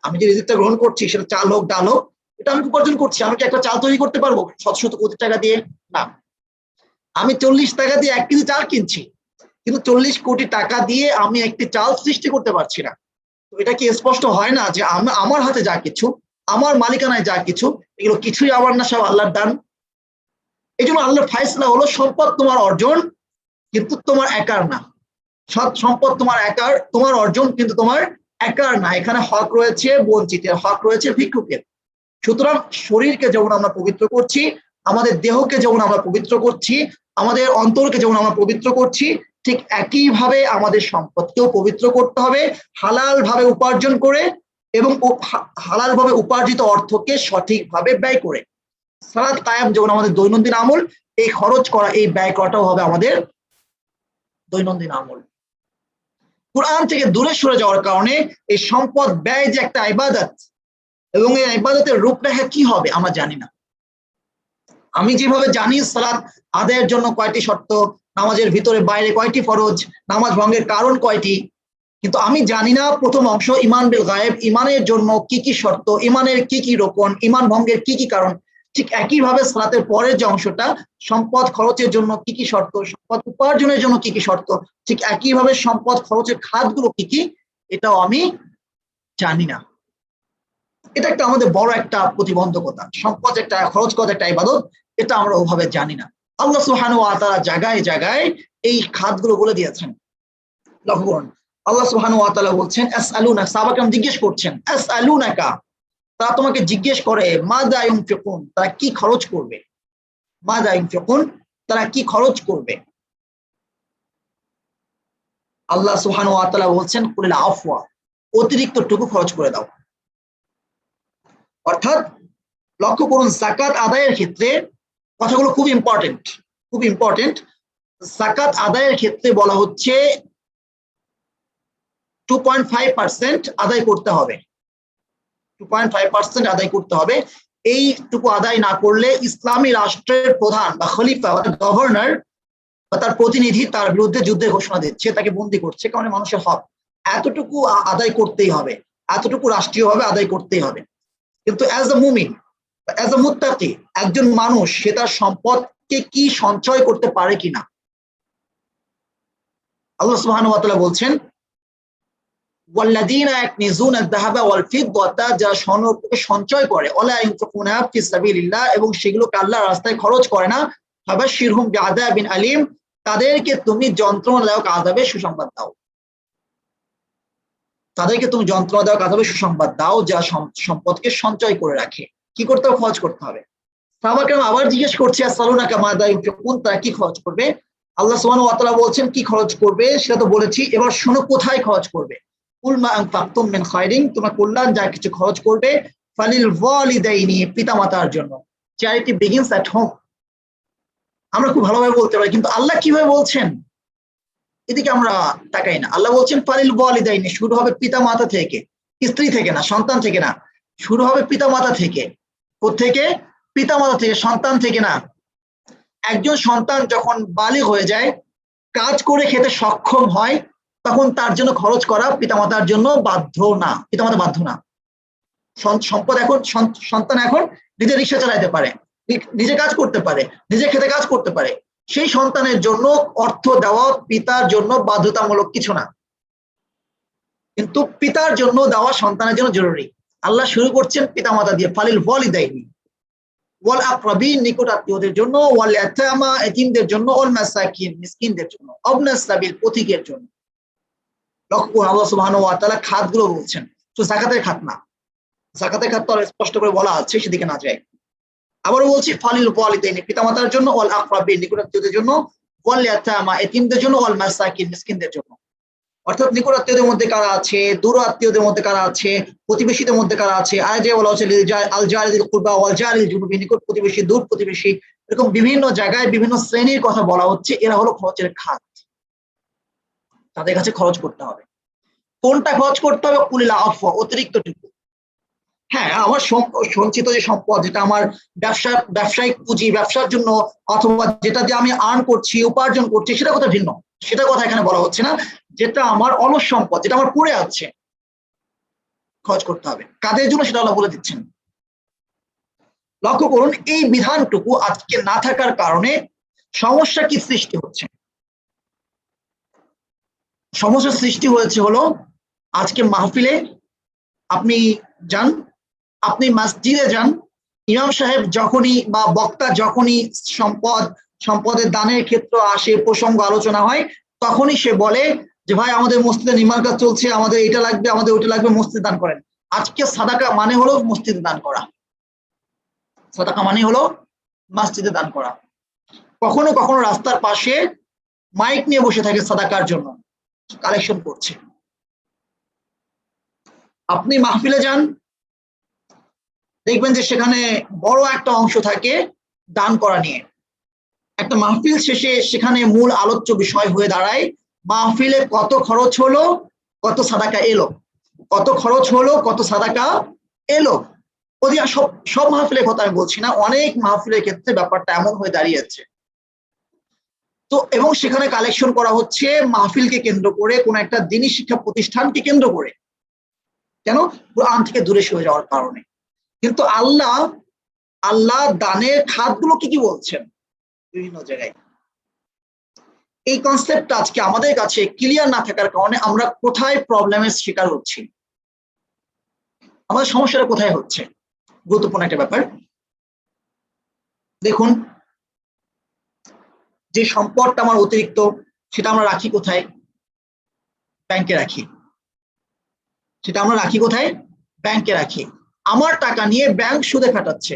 আমি যে রিজিকটা গ্রহণ করছি সেটা চাল হোক ডাল হোক, এটা আমি উপার্জন করছি। আমি কি একটা চাল তৈরি করতে পারবো শত শত কোটি টাকা দিয়ে? না। আমি 40 টাকা দিয়ে 1 কেজি চাল কিনছি, কিন্তু 40 কোটি টাকা দিয়ে আমি একটি চাল সৃষ্টি করতে পারছি না। তো এটা কি স্পষ্ট হয় না যে আমার হাতে যা কিছু, আমার মালিকানায় যা কিছু, এগুলো কিছুই আমার না, সব আল্লাহর দান। এই জন্য আল্লাহর ফায়সালা হলো সম্পদ তোমার অর্জন কিন্তু তোমার একার না। সৎ সম্পদ তোমার একার, তোমার অর্জন কিন্তু তোমার একার না। এখানে হক রয়েছে বঞ্চিতের, হক রয়েছে ভিক্ষুকের। সুতরাং শরীরকে যেমন আমরা পবিত্র করছি, আমাদের দেহকে যেমন আমরা পবিত্র করছি, আমাদের অন্তরকে যেমন আমরা পবিত্র করছি, ঠিক একইভাবে আমাদের সম্পদকেও পবিত্র করতে হবে, হালাল ভাবে উপার্জন করে এবং হালাল ভাবে উপার্জিত অর্থকে সঠিকভাবে ব্যয় করে। সালাত কায়েম যেমন আমাদের দৈনন্দিন আমল, এই খরচ করা, এই ব্যয় করাটাও হবে আমাদের দৈনন্দিন আমল। কোরআন থেকে দূরে সরে যাওয়ার কারণে এই সম্পদ ব্যয় যে একটা ইবাদত, এবং এই ইবাদতের রূপরেখা কি হবে আমরা জানি না। আমি যেভাবে জানি সালাত আদায়ের জন্য কয়টি শর্ত, নামাজের ভিতরে বাইরে কয়টি ফরজ, নামাজ ভঙ্গের কারণ কয়টি, কিন্তু আমি জানি না প্রথম অংশ ইমান বিল গায়েব, ইমানের জন্য কি কি শর্ত, ইমানের কি কি রোকন, ইমান ভঙ্গের কি কি কারণ, ঠিক একইভাবে সালাতের পরের যে অংশটা, সম্পদ খরচের জন্য কি কি শর্ত, সম্পদ উপার্জনের জন্য কি কি শর্ত, ঠিক একইভাবে সম্পদ খরচের খাতগুলো কি কি, এটাও আমি জানি না। এটা একটা আমাদের বড় একটা প্রতিবন্ধকতা। সম্পদ একটা খরচ করা একটা ইবাদত, এটা আমরা ওভাবে জানি না। আল্লাহ সুবহানাহু ওয়া তাআলা জায়গায় জায়গায় এই খাতগুলো বলে দিয়েছেন। লক্ষ্য করুন, আল্লাহ সুবহানাহু ওয়া তাআলা বলছেন আসআলুনা, সাহাবাকেরাম জিজ্ঞেস করছেন, আসআলুনাকা, তারা তোমাকে জিজ্ঞেস করে, মাযা ইউনফিকুন, তারা কি খরচ করবে, মাযা ইউনফিকুন, তারা কি খরচ করবে। আল্লাহ সুবহানাহু ওয়া তাআলা বলছেন কুলিল আফওয়া, অতিরিক্তটুকু খরচ করে দাও। অর্থাৎ লক্ষ্য করুন, যাকাত আদায়ের ক্ষেত্রে কথাগুলো খুব ইম্পর্টেন্ট, খুব ইম্পর্টেন্ট। যাকাত আদায়ের ক্ষেত্রে বলা হচ্ছে 2.5% আদায় করতে হবে, 2.5% আদায় করতে হবে। এইটুকু আদায় না করলে ইসলামী রাষ্ট্রের প্রধান বা খলিফা অর্থাৎ গভর্নর বা তার প্রতিনিধি তার বিরুদ্ধে যুদ্ধের ঘোষণা দিচ্ছে, তাকে বন্দি করছে, কারণ মানুষের হক এতটুকু আদায় করতেই হবে, এতটুকু রাষ্ট্রীয়ভাবে আদায় করতেই হবে। কিন্তু অ্যাজ এ মুমিন, অ্যাজ এ মুত্তাকি, একজন মানুষ সে তার সম্পদকে কি সঞ্চয় করতে পারে কিনা। আল্লাহ সুবহানাহু ওয়া তাআলা বলছেন ওয়াল্লাযীনা ইয়াকনিজুনা আয-যাহাবা ওয়াল ফিদ্দাতা, যারা স্বর্ণকে সঞ্চয় করে, ওয়ালা ইউনফিকুনা ফি সাবিলিল্লাহ, এবং সেগুলোকে আল্লাহর রাস্তায় খরচ করে না, ফাবাশশিরহুম বিআযাবিন আলীম, তাদেরকে তুমি যন্ত্রণাদায়ক আযাবে সুসংবাদ দাও, তাদেরকে তুমি যন্ত্রণাদায়ক আযাবে সুসংবাদ দাও, যা সম্পদকে সঞ্চয় করে রাখে। কি করতে হবে? খরচ করতে হবে। সাহাবাকেরাম আবার জিজ্ঞেস করছে আসআলুনাকা মাযা ইউনফিকুন, তারা কি খরচ করবে। আল্লাহ সুবহানাহু ওয়া তাআলা বলছেন কি খরচ করবে সেটা তো বলেছি, এবার শোনো কোথায় খরচ করবে। কুল মা আনফাকতুম মিন খায়রিন, তোমরা কল্যাণ যা কিছু খরচ করবে, ফালিল ওয়ালিদাইনি, পিতামাতার জন্য। Charity begins at home. আমরা খুব ভালোভাবে বলতে পারি, কিন্তু আল্লাহ কিভাবে বলছেন এদিকে আমরা তাকাই না। আল্লাহ বলছেন ফালিল ওয়ালিদাইনি, শুরু হবে পিতামাতা থেকে, স্ত্রী থেকে না, সন্তান থেকে না, শুরু হবে পিতামাতা থেকে। কোত্থেকে? পিতামাতা থেকে, সন্তান থেকে না। একজন সন্তান যখন বালিগ হয়ে যায়, কাজ করে খেতে সক্ষম হয়, তখন তার জন্য খরচ করা পিতামাতার জন্য বাধ্য না, পিতামাতা বাধ্য না। সম্পদ এখন সন্তান এখন নিজে রিক্সা চালাইতে পারে, নিজে কাজ করতে পারে, নিজে খেতে কাজ করতে পারে, সেই সন্তানের জন্য অর্থ দেওয়া পিতার জন্য বাধ্যতামূলক কিছু না, কিন্তু পিতার জন্য দেওয়া সন্তানের জন্য জরুরি। আল্লাহ শুরু করছেন পিতামাতা দিয়ে, ফালিল ওয়ালিদাইনি, ওয়াল আকরাবিন, নিকট আত্মীয়দের জন্য, ওয়াল ইয়াতামা, এতিমদের জন্য, ওয়াল মাসাকিন, মিসকিনদের জন্য, ইবনাস সাবিল, পথিকের জন্য। লক্ষ্য করুন, আল্লাহ সুবহানাহু ওয়া তাআলা খাতগুলো বলছেন, তো যাকাতের খাত না। যাকাতের খাত তো স্পষ্ট করে বলা আছে, সেদিকে না যায়। আবারও বলছি ফালিল ওয়ালিদাইনি, পিতামাতার জন্য, ওয়াল আকরাবিন, নিকট আত্মীয়দের জন্য, ওয়াল ইয়াতামা, এতিমদের জন্য, ওয়াল মাসাকিন, মিসকিনদের জন্য। অর্থাৎ নিকট আত্মীয়দের মধ্যে কারা আছে, দূর আত্মীয়দের মধ্যে কারা আছে, প্রতিবেশীদের মধ্যে কারা আছে, আয়াতে বলা হচ্ছে আল জারিল কুরবা ওয়াল জারিল জুনুবি, নিকট প্রতিবেশী, দূর প্রতিবেশী, এরকম বিভিন্ন জায়গায় বিভিন্ন শ্রেণীর কথা বলা হচ্ছে। এরা হলো খরচের খাত, তাদের কাছে খরচ করতে হবে। কোনটা খরচ করতে হবে? কুলিল আফওয়া, অতিরিক্তটুকু। হ্যাঁ, আমার সঞ্চিত যে সম্পদ, যেটা আমার ব্যবসায়িক পুঁজি, ব্যবসার জন্য, অথবা যেটা দিয়ে আমি আর্ন করছি, উপার্জন করছি, সেটা কথা ভিন্ন, সেটা কথা এখানে বলা হচ্ছে না। যেটা আমার অলস সম্পদ, যেটা আমার পড়ে আছে, খরচ করতে হবে। কাদের জন্য সেটা আল্লাহ বলে দিচ্ছেন। লক্ষ্য করুন, এই বিধানটুকু আজকে না থাকার কারণে সমস্যা কি সৃষ্টি হচ্ছে। সমস্যা সৃষ্টি হয়েছে হলো, আজকে মাহফিলে আপনি যান, আপনি মসজিদে যান, ইমাম সাহেব যখনই বা বক্তা যখনই সম্পদের দানের ক্ষেত্র আসে, প্রসঙ্গ আলোচনা হয়, তখনই সে বলে যে ভাই আমাদের মসজিদে নির্মাণ কাজ চলছে, আমাদের এটা লাগবে, আমাদের ওইটা লাগবে, মসজিদ দান করেন। আজকে সাদাকা মানে হলো মসজিদে দান করা, সাদাকা মানে হলো মসজিদে দান করা। কখনো কখনো রাস্তার পাশে মাইক নিয়ে বসে থাকে সাদাকার জন্য, কালেকশন করছে। আপনি মাহফিলে যান, দেখবেন যে সেখানে বড় একটা অংশ থাকে দান করা নিয়ে। একটা মাহফিল শেষে সেখানে মূল আলোচ্য বিষয় হয়ে দাঁড়ায় মাহফিলে কত খরচ হলো, কত সাদাকা এলো, কত খরচ হলো, কত সাদাকা এলো। সব মাহফিলের কথা আমি বলছি না, অনেক মাহফিলের ক্ষেত্রে ব্যাপারটা এমন হয়ে দাঁড়িয়েছে। তো এবং সেখানে কালেকশন করা হচ্ছে মাহফিলকে কেন্দ্র করে, কোন একটা দ্বীনী শিক্ষা প্রতিষ্ঠানকে কেন্দ্র করে। কেন? কোরআন থেকে দূরে সরে যাওয়ার কারণে। কিন্তু আল্লাহ আল্লাহ দানের খাতগুলো কি কি বলছেন বিভিন্ন জায়গায়। এই কনসেপ্টটা আজকে আমাদের কাছে ক্লিয়ার না থাকার কারণে আমরা কোথায় প্রবলেমের শিকার হচ্ছি, আমাদের সমস্যাটা কোথায় হচ্ছে, গুরুত্বপূর্ণ একটা ব্যাপার। দেখুন, যে সম্পদটা আমার অতিরিক্ত সেটা আমরা রাখি কোথায়? ব্যাংকে রাখি। সেটা আমরা রাখি কোথায়? ব্যাংকে রাখি। আমার টাকা নিয়ে ব্যাংক সুদে খাটাচ্ছে,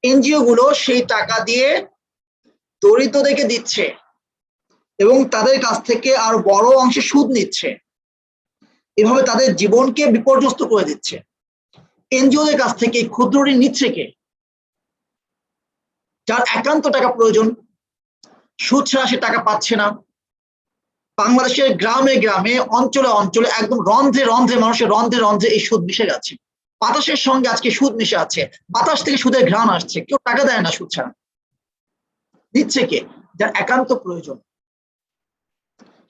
এনজিও গুলো সেই টাকা দিয়ে দরিদ্রদেরকে দিচ্ছে এবং তাদের কাছ থেকে আর বড় অংশে সুদ নিচ্ছে, এভাবে তাদের জীবনকে বিপর্যস্ত করে দিচ্ছে। এনজিওদের কাছ থেকে ক্ষুদ্র ঋণ নিচ্ছে কে? যার একান্ত টাকা প্রয়োজন, সুদ ছাড়া সে টাকা পাচ্ছে না। বাংলাদেশের গ্রামে গ্রামে অঞ্চলে অঞ্চলে একদম রন্ধ্রে রন্ধ্রে মানুষের রন্ধ্রে রন্ধ্রে এই সুদ মিশে গেছে। বাতাসের সঙ্গে আজকে সুদ মিশে আছে, বাতাস থেকে সুদের ঘ্রাণ আসছে, কেউ টাকা দেয় না সুদ ছাড়া। নিচ্ছে কে? যার একান্ত প্রয়োজন।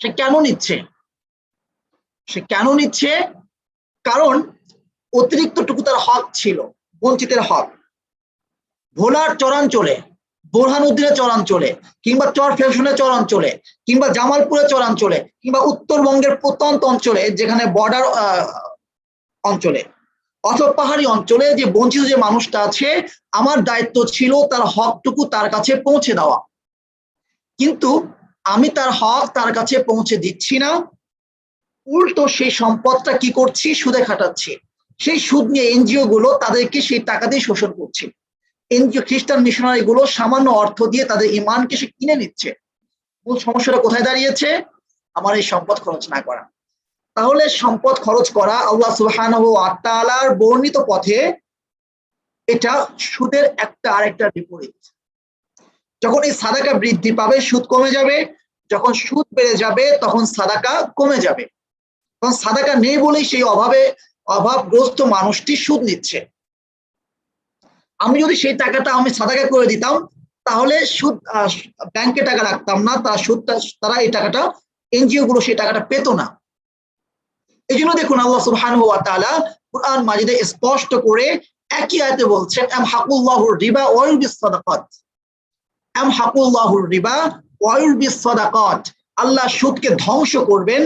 সে কেন নিচ্ছে? সে কেন নিচ্ছে? কারণ অতিরিক্তটুকু তার হক ছিল, বঞ্চিতের হক। ভোলার চরাঞ্চলে, বোরহানুদ্দিনের চরাঞ্চলে, কিংবা চর ফেশনের চরাঞ্চলে, কিংবা জামালপুরের চরাঞ্চলে, কিংবা উত্তরবঙ্গের প্রত্যন্ত অঞ্চলে যেখানে বর্ডার অঞ্চলে অথবা পাহাড়ি অঞ্চলে যে বঞ্চিত যে মানুষটা আছে, আমার দায়িত্ব ছিল তার হকটুকু তার কাছে পৌঁছে দেওয়া। কিন্তু আমি তার হক তার কাছে পৌঁছে দিচ্ছি না, উল্টো সেই সম্পদটা কি করছি? সুদে খাটাচ্ছি। সেই সুদ নিয়ে এনজিও গুলো তাদেরকে সেই টাকা দিয়ে শোষণ করছে। এনজিও খ্রিস্টান মিশনারি গুলো সামান্য অর্থ দিয়ে তাদের ইমানকে সে কিনে নিচ্ছে। মূল সমস্যাটা কোথায় দাঁড়িয়েছে? আমার এই সম্পদ খরচ না করা। তাহলে সম্পদ খরচ করা আল্লাহ সুবহানাহু ওয়া তাআলার বর্ণিত পথে, এটা সুদের একটা আরেকটা বিপরীত। যখন এই সাদাকা বৃদ্ধি পাবে সুদ কমে যাবে, যখন সুদ বেড়ে যাবে তখন সাদাকা কমে যাবে। তখন সাদাকা নেই বলেই সেই অভাবগ্রস্ত মানুষটি সুদ নিচ্ছে। আমি যদি সেই টাকাটা আমি সাদাকা করে দিতাম তাহলে সুদ ব্যাংকে টাকা রাখতাম না, তারা এই টাকাটা এনজিও গুলো সেই টাকাটা পেত না। এই জন্য দেখুন আল্লাহ সুবহানাহু ওয়া তাআলা কুরআন মাজিদে স্পষ্ট করে একই আয়াতে বলছেন, আমহাকুল্লাহুর রিবা ওয়া ইউরবিস সাদাকাত। আমহাকুল্লাহুর রিবা ওয়া ইউরবিস সাদাকাত। আল্লাহ সুদকে ধ্বংস করবেন,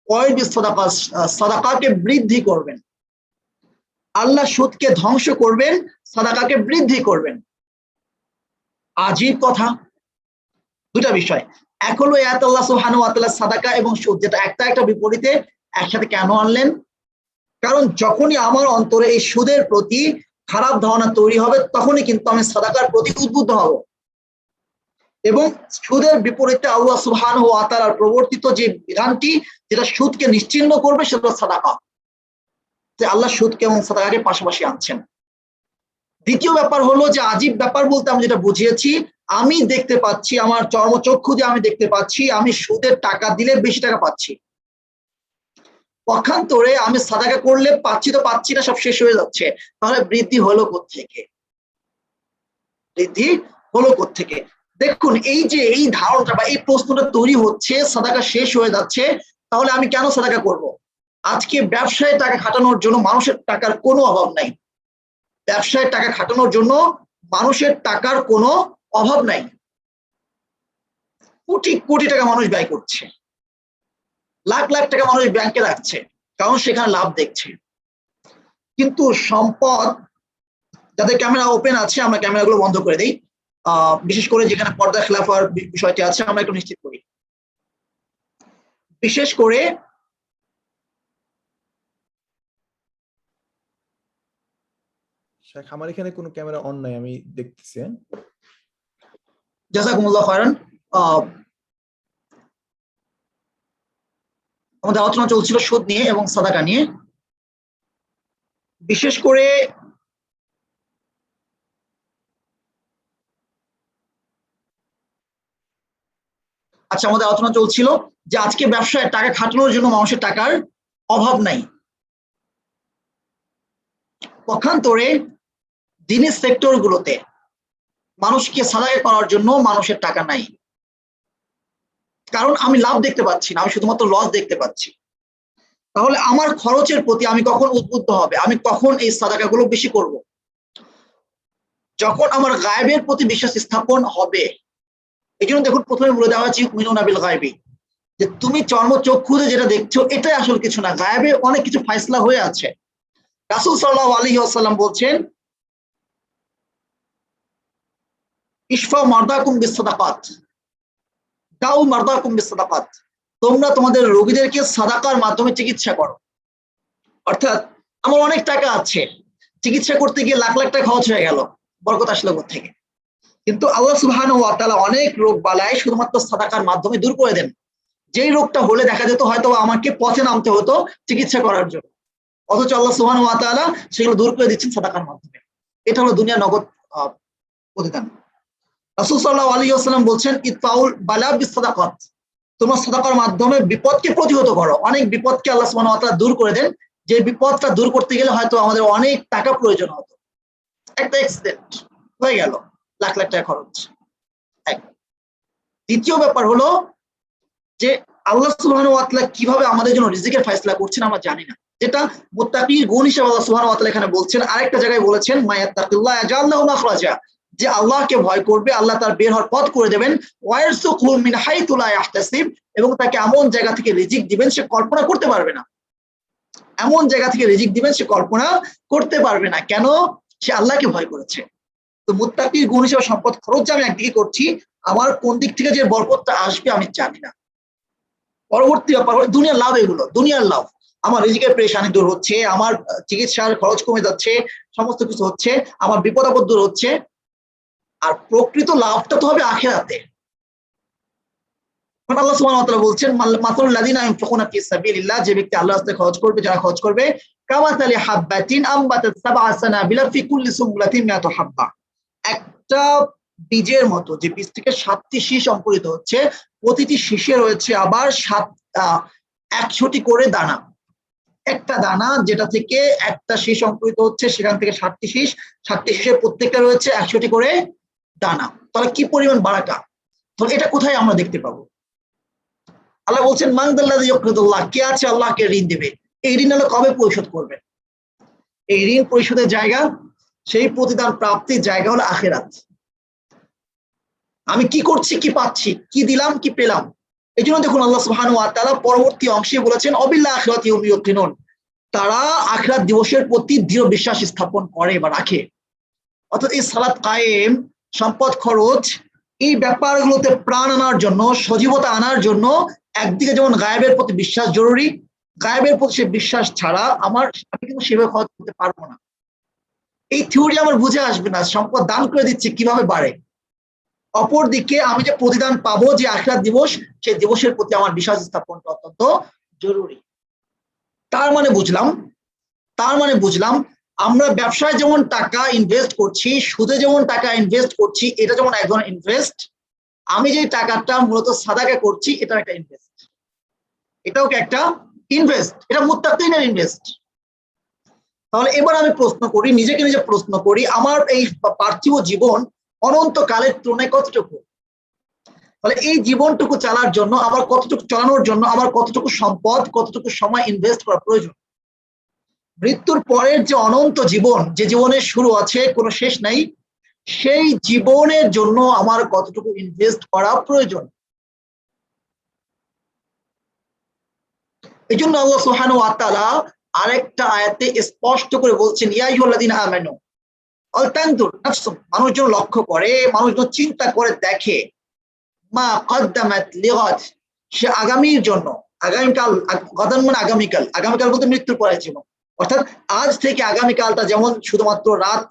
ওয়া ইউরবিস সাদাকাত, সাদাকাকে বৃদ্ধি করবেন। আল্লাহ সুদকে ধ্বংস করবেন, সাদাকাকে বৃদ্ধি করবেন। আজীব কথা। দুটা বিষয়। এক হলো আয়াত আল্লাহ সুবহানাহু ওয়া তাআলা সাদাকা এবং সুদ, যেটা একটা একটা বিপরীতে, একসাথে কেন আনলেন? কারণ যখনই আমার অন্তরে এই সুদের প্রতি খারাপ ধারণা তৈরি হবে তখনই কিন্তু আমি সাদাকার প্রতি উদ্বুদ্ধ হব। এবং সুদের বিপরীতে আল্লাহ সুবহানাহু ওয়া তাআলার প্রবর্তিত যে বিধানটি, যেটা সুদকে নিশ্চিহ্ন করবে, সেটা সাদাকা। আল্লাহ সুদকে এবং সাদাকাকে পাশাপাশি আনছেন। দ্বিতীয় ব্যাপার হলো যে আজীব ব্যাপার বলতে আমি যেটা বুঝিয়েছি, আমি দেখতে পাচ্ছি, আমার চর্মচক্ষু দিয়ে আমি দেখতে পাচ্ছি, আমি সুদের টাকা দিলে বেশি টাকা পাচ্ছি। পক্ষান্তরে আমি সাদাকা করলে পাচ্ছি তো পাচ্ছি না, সব শেষ হয়ে যাচ্ছে। তাহলে বৃদ্ধি হলো কোত্থেকে? বৃদ্ধি হলো কোত্থেকে? দেখুন, এই যে এই ধারণাটা বা এই প্রশ্নটা তৈরি হচ্ছে, সাদাকা শেষ হয়ে যাচ্ছে, তাহলে আমি কেন সাদাকা করব? আজকে ব্যবসায় টাকা খাটানোর জন্য মানুষের টাকার কোনো অভাব নাই। ব্যবসায় টাকা খাটানোর জন্য মানুষের টাকার কোনো অভাব নাই। কোটি কোটি টাকা মানুষ ব্যয় করছে, লাখ লাখ টাকা মানুষ ব্যাংকে রাখছে, কারণ সেখানে লাভ দেখছে। কিন্তু সম্পদ, যাদের ক্যামেরা ওপেন আছে আমরা ক্যামেরাগুলো বন্ধ করে দিই, বিশেষ করে যেখানে পর্দা খেলাফ হওয়ার বিষয়টি আছে আমরা একটু নিশ্চিত করি। বিশেষ করে আমার এখানে কোনো ক্যামেরা অন নাই, আমি দেখতেছি। জাযাকুমুল্লাহ খায়রান। আমাদের আলোচনা চলছিল সুদ নিয়ে এবং সাদাকা নিয়ে। বিশেষ করে আচ্ছা, আমাদের আলোচনা চলছিল যে আজকে ব্যবসায় টাকা খাটানোর জন্য মানুষের টাকার অভাব নাই। পক্ষান্তরে দিনের সেক্টর গুলোতে মানুষকে সাদাকা করার জন্য মানুষের টাকা নাই, কারণ আমি লাভ দেখতে পাচ্ছি না, আমি শুধুমাত্র লস দেখতে পাচ্ছি। তাহলে আমার খরচের প্রতি আমি কখন উদ্বুদ্ধ হবে, আমি কখন এই সাদাকাগুলো বেশি করব? যখন আমার গায়েবের প্রতি বিশ্বাস স্থাপন হবে, এই জন্য দেখুন প্রথমে বলে দেওয়া হচ্ছে ইউমিনুনা বিল গায়বি, যে তুমি চর্মচক্ষুতে যেটা দেখছো এটাই আসল কিছু না, গায়েবে অনেক কিছু ফাইসলা হয়ে আছে। রাসূল সাল্লাল্লাহু আলাইহি ওয়াসাল্লাম বলছেন ইশফাউ মারদাকুম বিসসাদাকাত, দাউ মারদাকুম বিসসাদাকাত, তোমরা তোমাদের রোগীদেরকে সাদাকার মাধ্যমে চিকিৎসা করো। অর্থাৎ আমার অনেক টাকা আছে, চিকিৎসা করতে গিয়ে লাখ লাখ টাকা খরচ হয়ে গেল, বরকত আসলো কোত্থেকে? কিন্তু আল্লাহ সুবহানাহু ওয়া তাআলা অনেক রোগ বালাই শুধুমাত্র সাদাকার মাধ্যমে দূর করে দেন। যেই রোগটা হলে দেখা যেত হয়তো আমাকে পথে নামতে হতো চিকিৎসা করার জন্য, অথচ আল্লাহ সুবহানাহু ওয়া তাআলা সেগুলো দূর করে দিচ্ছেন সাদাকার মাধ্যমে। এটা হলো দুনিয়া নগদ প্রতিদান। রাসূল সাল্লাল্লাহু আলাইহি ওয়াসাল্লাম বলছেন ইতফাউল বালা বিসসাদাকাত, তোমরা সাদাকার মাধ্যমে বিপদকে প্রতিহত করো। অনেক বিপদকে আল্লাহ সুবহানাহু ওয়া তাআলা দূর করে দেন, যে বিপদটা দূর করতে গেলে হয়তো আমাদের অনেক টাকা প্রয়োজন হতো। একটা অ্যাক্সিডেন্ট হয়ে গেল, লাখ লাখ টাকা খরচ। দ্বিতীয় ব্যাপার হলো যে আল্লাহ সুবহানাহু ওয়া তাআলা কিভাবে আমাদের জন্য রিজিকের ফয়সালা করছেন আমরা জানি না, যেটা মুত্তাকির গুণ হিসেবে আল্লাহ সুবহানাহু ওয়া তাআলা এখানে বলছেন। আরেকটা জায়গায় বলেছেন মায়াত্তাকিল্লাহ ইয়াজআল লাহু মাখরাজা, যে আল্লাহকে ভয় করবে আল্লাহ তার বের হওয়ার পথ করে দেবেন, ওয়ায়ারযুকহু মিন হাইতু লা ইয়াহতাসিব, এবং তাকে এমন জায়গা থেকে রিজিক দিবেন সে কল্পনা করতে পারবে না। এমন জায়গা থেকে রিজিক দিবেন সে কল্পনা করতে পারবে না। কেন? সে আল্লাহকে ভয় করেছে। তো মুত্তাকির গুণ হিসেবে সম্পদ খরচ যে আমি একদিকে করছি, আমার কোন দিক থেকে যে বরকতটা আসবে আমি জানি না। পরবর্তী ব্যাপার দুনিয়ার লাভ, এগুলো দুনিয়ার লাভ। আমার রিজিকের পেরেশানি দূর হচ্ছে, আমার চিকিৎসার খরচ কমে যাচ্ছে, সমস্ত কিছু হচ্ছে, আমার বিপদ আপদ দূর হচ্ছে। আর প্রকৃত লাভটা তো হবে আখিরাতে। আল্লাহ সুবহানাহু ওয়া তাআলা বলছেন মাসালুল লাযিনা ইউনফিকুনা ফি সাবিলিল্লাহ, যে ব্যক্তি আল্লাহর রাস্তায় খরচ করবে, যারা খরচ করবে, কামাসালি হাববাতিন আমবাতাত সাবআ সানাবিলা ফি কুল্লি সুবলাতিন মিয়াতু হাব্বা, একটা বীজের মতো যে বীজ থেকে 7টি শীষ অঙ্কুরিত হচ্ছে, প্রতিটি শীষে রয়েছে আবার 100টি করে দানা। একটা দানা যেটা থেকে একটা শীষ অঙ্কুরিত হচ্ছে, সেখান থেকে 7টি শীষ, 7টি শীষের প্রত্যেকটা রয়েছে 100টি করে দানা। তাহলে কি পরিমাণ বারাকা! তাহলে এটা কোথায় আমরা দেখতে পাবো? আল্লাহ বলছেন মান যাল্লাযী ইউকরিদুল্লাহ, কে আছে আল্লাহকে ঋণ দেবে? এই ঋণ আল্লাহ কবে পরিশোধ করবে? এই ঋণ পরিশোধের জায়গা, সেই প্রতিদান প্রাপ্তির জায়গা হলো আখিরাত। আমি কি করছি, কি পাচ্ছি, কি দিলাম, কি পেলাম। এই জন্য দেখুন আল্লাহ সুবহানাহু ওয়া তাআলা পরবর্তী অংশে বলেছেন অবিল আখিরাতি হুম ইউকিনুন, তারা আখিরাত দিবসের প্রতি দৃঢ় বিশ্বাস স্থাপন করে বা রাখে। অর্থাৎ এই সালাত কায়েম, সম্পদ খরচ, এই ব্যাপারগুলোতে প্রাণ আনার জন্য, সজীবতা আনার জন্য একদিকে যেমন গায়েবের প্রতি বিশ্বাস জরুরি, গায়েবের প্রতি সে বিশ্বাস ছাড়া আমি কিন্তু সেভাবে খরচ করতে পারবো না। এই থিওরি আমার বুঝে আসবে না, সম্পদ দান করে দিচ্ছি কিভাবে বাড়ে। অপরদিকে আমি যে প্রতিদান পাবো, যে আখিরাত দিবস, সেই দিবসের প্রতি আমার বিশ্বাস স্থাপনটা অত্যন্ত জরুরি। তার মানে বুঝলাম আমরা ব্যবসায় যেমন টাকা ইনভেস্ট করছি, সুদে যেমন টাকা ইনভেস্ট করছি, এটা যেমন এক ধরনের ইনভেস্ট। আমি যে টাকাটা মূলত সাদাকা করছি, এটা একটা ইনভেস্ট, এটাও একটা ইনভেস্ট, এটা মুত্তাকিনের ইনভেস্ট। তাহলে এবার আমি নিজেকে নিজে প্রশ্ন করি, আমার এই পার্থিব জীবন অনন্তকালের তুলনায় কতটুকু? তাহলে এই জীবনটুকু চালানোর জন্য আমার কতটুকু সম্পদ, কতটুকু সময় ইনভেস্ট করা প্রয়োজন? মৃত্যুর পরের যে অনন্ত জীবন, যে জীবনের শুরু আছে কোনো শেষ নাই, সেই জীবনের জন্য আমার কতটুকু ইনভেস্ট করা প্রয়োজন? এই জন্য আল্লাহ সুবহানাহু ওয়া তাআলা আরেকটা আয়াতে স্পষ্ট করে বলছেন ইয়া আইয়ুহাল্লাযীনা আমানু আলতানজুর নাফসুম, মানুষজন লক্ষ্য করে, মানুষজন চিন্তা করে দেখে, মা কদ্দামাত লিগাদ, সে আগামীর জন্য, আগামীকাল, গদান মানে আগামীকাল, আগামীকাল বলতে মৃত্যুর পরের জীবন। অর্থাৎ আজ থেকে আগামীকালটা যেমন শুধুমাত্র রাত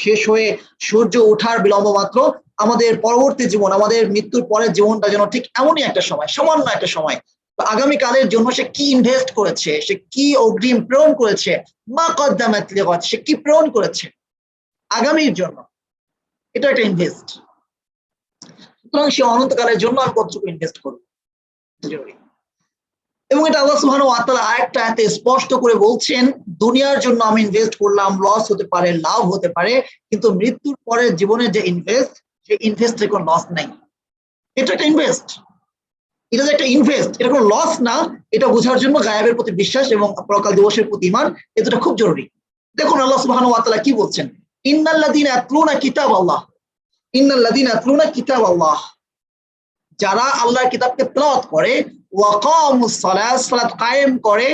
শেষ হয়ে সূর্য ওঠার বিলম্ব মাত্র, আমাদের পরবর্তী জীবন, আমাদের মৃত্যুর পরের জীবনটা যেন ঠিক এমনই একটা সময়, সামান্য একটা সময়। আগামীকালের জন্য সে কি ইনভেস্ট করেছে, সে কি অগ্রিম প্রেরণ করেছে, মা কদ্দামাত লিগাদ, সে কি প্রেরণ করেছে আগামীর জন্য, এটা একটা ইনভেস্ট। সুতরাং সে অনন্তকালের জন্য আমি কতটুকু ইনভেস্ট করবো জরুরি। এবং এটা আল্লাহ সুবহানাহু ওয়া তাআলা আরেকটা আয়াতে স্পষ্ট করে বলছেন, দুনিয়ার জন্য আমি ইনভেস্ট করলাম, লস হতে পারে, লাভ হতে পারে, কিন্তু মৃত্যুর পরের জীবনের যে ইনভেস্ট, সেই ইনভেস্টের কোনো লস নাই। এটা একটা ইনভেস্ট, এটা যে একটা ইনভেস্ট, এটা কোনো লস না, এটা বোঝার জন্য গায়েবের প্রতি বিশ্বাস এবং পরকাল দিবসের প্রতি ঈমান, এই দুটো খুব জরুরি। দেখুন আল্লাহ সুবহানাহু ওয়া তাআলা কি বলছেন, ইন্নাল্লাযীনা ইয়াতলুনা কিতাবাল্লাহ, ইন্নাল্লাযীনা ইয়াতলুনা কিতাবাল্লাহ, যারা আল্লাহর কিতাবকে তেলাওয়াত করে, ওয়া কামুস সালাত, সালাত কায়েম করে,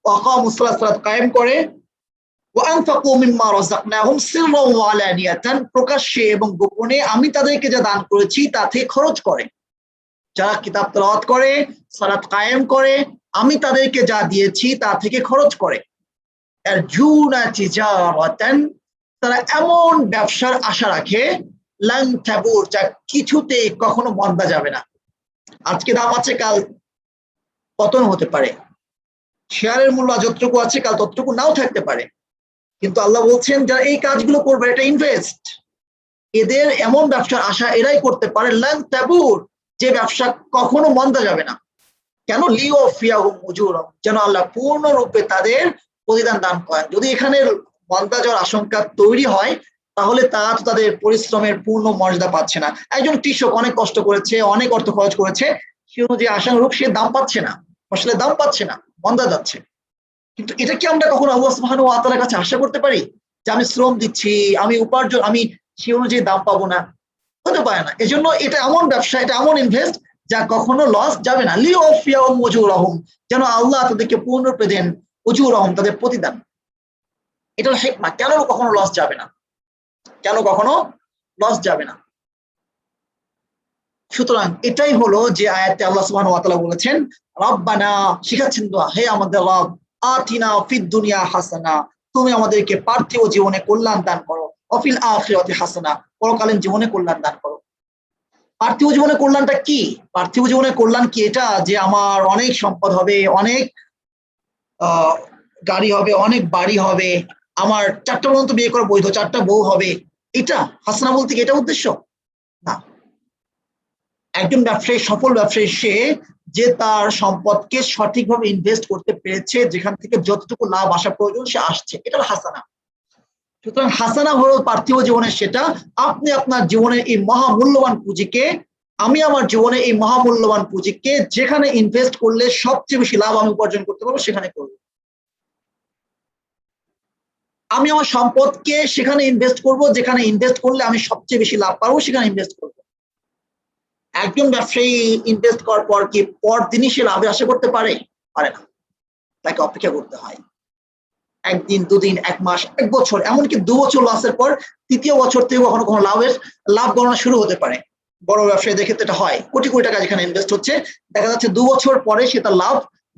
ওয়া কামুস সালাত, সালাত কায়েম করে, ওয়া আনফাকু মিম্মা রাযাকনাহুম সিররান ওয়া আলানিয়াতান, প্রকাশ্যে এবং গোপনে আমি তাদেরকে যা দান করেছি তা থেকে খরচ করে। যারা কিতাব তেলাওয়াত করে, সালাত কায়েম করে, আমি তাদেরকে যা দিয়েছি তা থেকে খরচ করে। ইয়ারজুনা তিজারাতান, তারা এমন ব্যবসার আশা রাখে, লান তাবুর, যা কিছুতে কখনো মন্দা যাবে না। আজকে দাম আছে, কাল পতন হতে পারে, শেয়ারের মূল্য যতটুকু আছে কাল ততটুকু নাও থাকতে পারে, কিন্তু আল্লাহ বলছেন যারা এই কাজগুলো করবে, এটা ইনভেস্ট, এদের এমন ব্যবসার আশা এরাই করতে পারে, লান তাবুর, যে ব্যবসা কখনো মন্দা যাবে না। কেন? লিওফিয়াহুম উজুরহুম, যেন আল্লাহ পূর্ণরূপে তাদের প্রতিদান দান করেন। যদি এখানে মন্দা যাওয়ার আশঙ্কা তৈরি হয়, তাহলে তারা তো তাদের পরিশ্রমের পূর্ণ মর্যাদা পাচ্ছে না। একজন কৃষক অনেক কষ্ট করেছে, অনেক অর্থ খরচ করেছে, সে অনুযায়ী আশানুরূপ সে দাম পাচ্ছে না, ফসলের দাম পাচ্ছে না, মন্দা যাচ্ছে। কিন্তু এটা কি আমরা কখনো আল্লাহ সুবহানাহু ওয়া তাআলার কাছে আশা করতে পারি যে আমি শ্রম দিচ্ছি, আমি উপার্জন, আমি সে অনুযায়ী দাম পাবো না? হতে পারে না। এজন্য এটা এমন ব্যবসা, এটা এমন ইনভেস্ট যা কখনো লস যাবে না। লিওফিয়াহুম উজুরহুম, যেন আল্লাহ তাদেরকে পূর্ণরূপে দেন উজুরহুম, তাদের প্রতিদান। এটা হলো হিকমা, কেন কখনো লস যাবে না, কেন কখনো লস যাবে না। সুতরাং এটাই হলো যে আয়াতে আল্লাহ সুবহানাহু ওয়া তাআলা বলেছেন, রব্বানা, শিখাচ্ছেন দোয়া, হে আমাদের রব, আতিনা ফিদ দুনিয়া হাসানা, তুমি আমাদেরকে পার্থিব জীবনে কল্যাণ দান করো, অফিল আখিরাতি হাসানা, পরকালীন জীবনে কল্যাণ দান করো। পার্থিব জীবনে কল্যাণটা কি? পার্থিব জীবনের কল্যাণ কি? এটা যে আমার অনেক সম্পদ হবে, অনেক গাড়ি হবে, অনেক বাড়ি হবে, আমার 4টা পর্যন্ত বিয়ে করা বৈধ, 4টা বউ হবে, এটা হাসানা বলতে কি এটা উদ্দেশ্য না। একজন ব্যবসায়ী, সফল ব্যবসায়ী সে যে তার সম্পদকে সঠিকভাবে ইনভেস্ট করতে পেরেছে, যেখান থেকে যতটুকু লাভ আসা প্রয়োজন সে আসছে, এটা হাসানা। সুতরাং হাসানা হলো পার্থিব জীবনের সেটা। আপনি আপনার জীবনের এই মহামূল্যবান পুঁজিকে, আমি আমার জীবনে এই মহামূল্যবান পুঁজিকে যেখানে ইনভেস্ট করলে সবচেয়ে বেশি লাভ আমি উপার্জন করতে পারবো সেখানে করব। আমি আমার সম্পদকে সেখানে ইনভেস্ট করব যেখানে ইনভেস্ট করলে আমি সবচেয়ে বেশি লাভ পাবো, সেখানে ইনভেস্ট করব। একজন ব্যবসায়ী ইনভেস্ট করার পর কি পরদিনই সে লাভের আশা করতে পারে? পারে না, তাকে অপেক্ষা করতে হয়। একদিন, দুদিন, 1 মাস, 1 বছর, এমনকি 2 বছর লসের পর 3য় বছর থেকে কখনো কখনো লাভ গণনা শুরু হতে পারে। বড় ব্যবসায়ীদের ক্ষেত্রে এটা হয়, কোটি কোটি টাকা যেখানে ইনভেস্ট হচ্ছে, দেখা যাচ্ছে 2 বছর পরে সে তার লাভ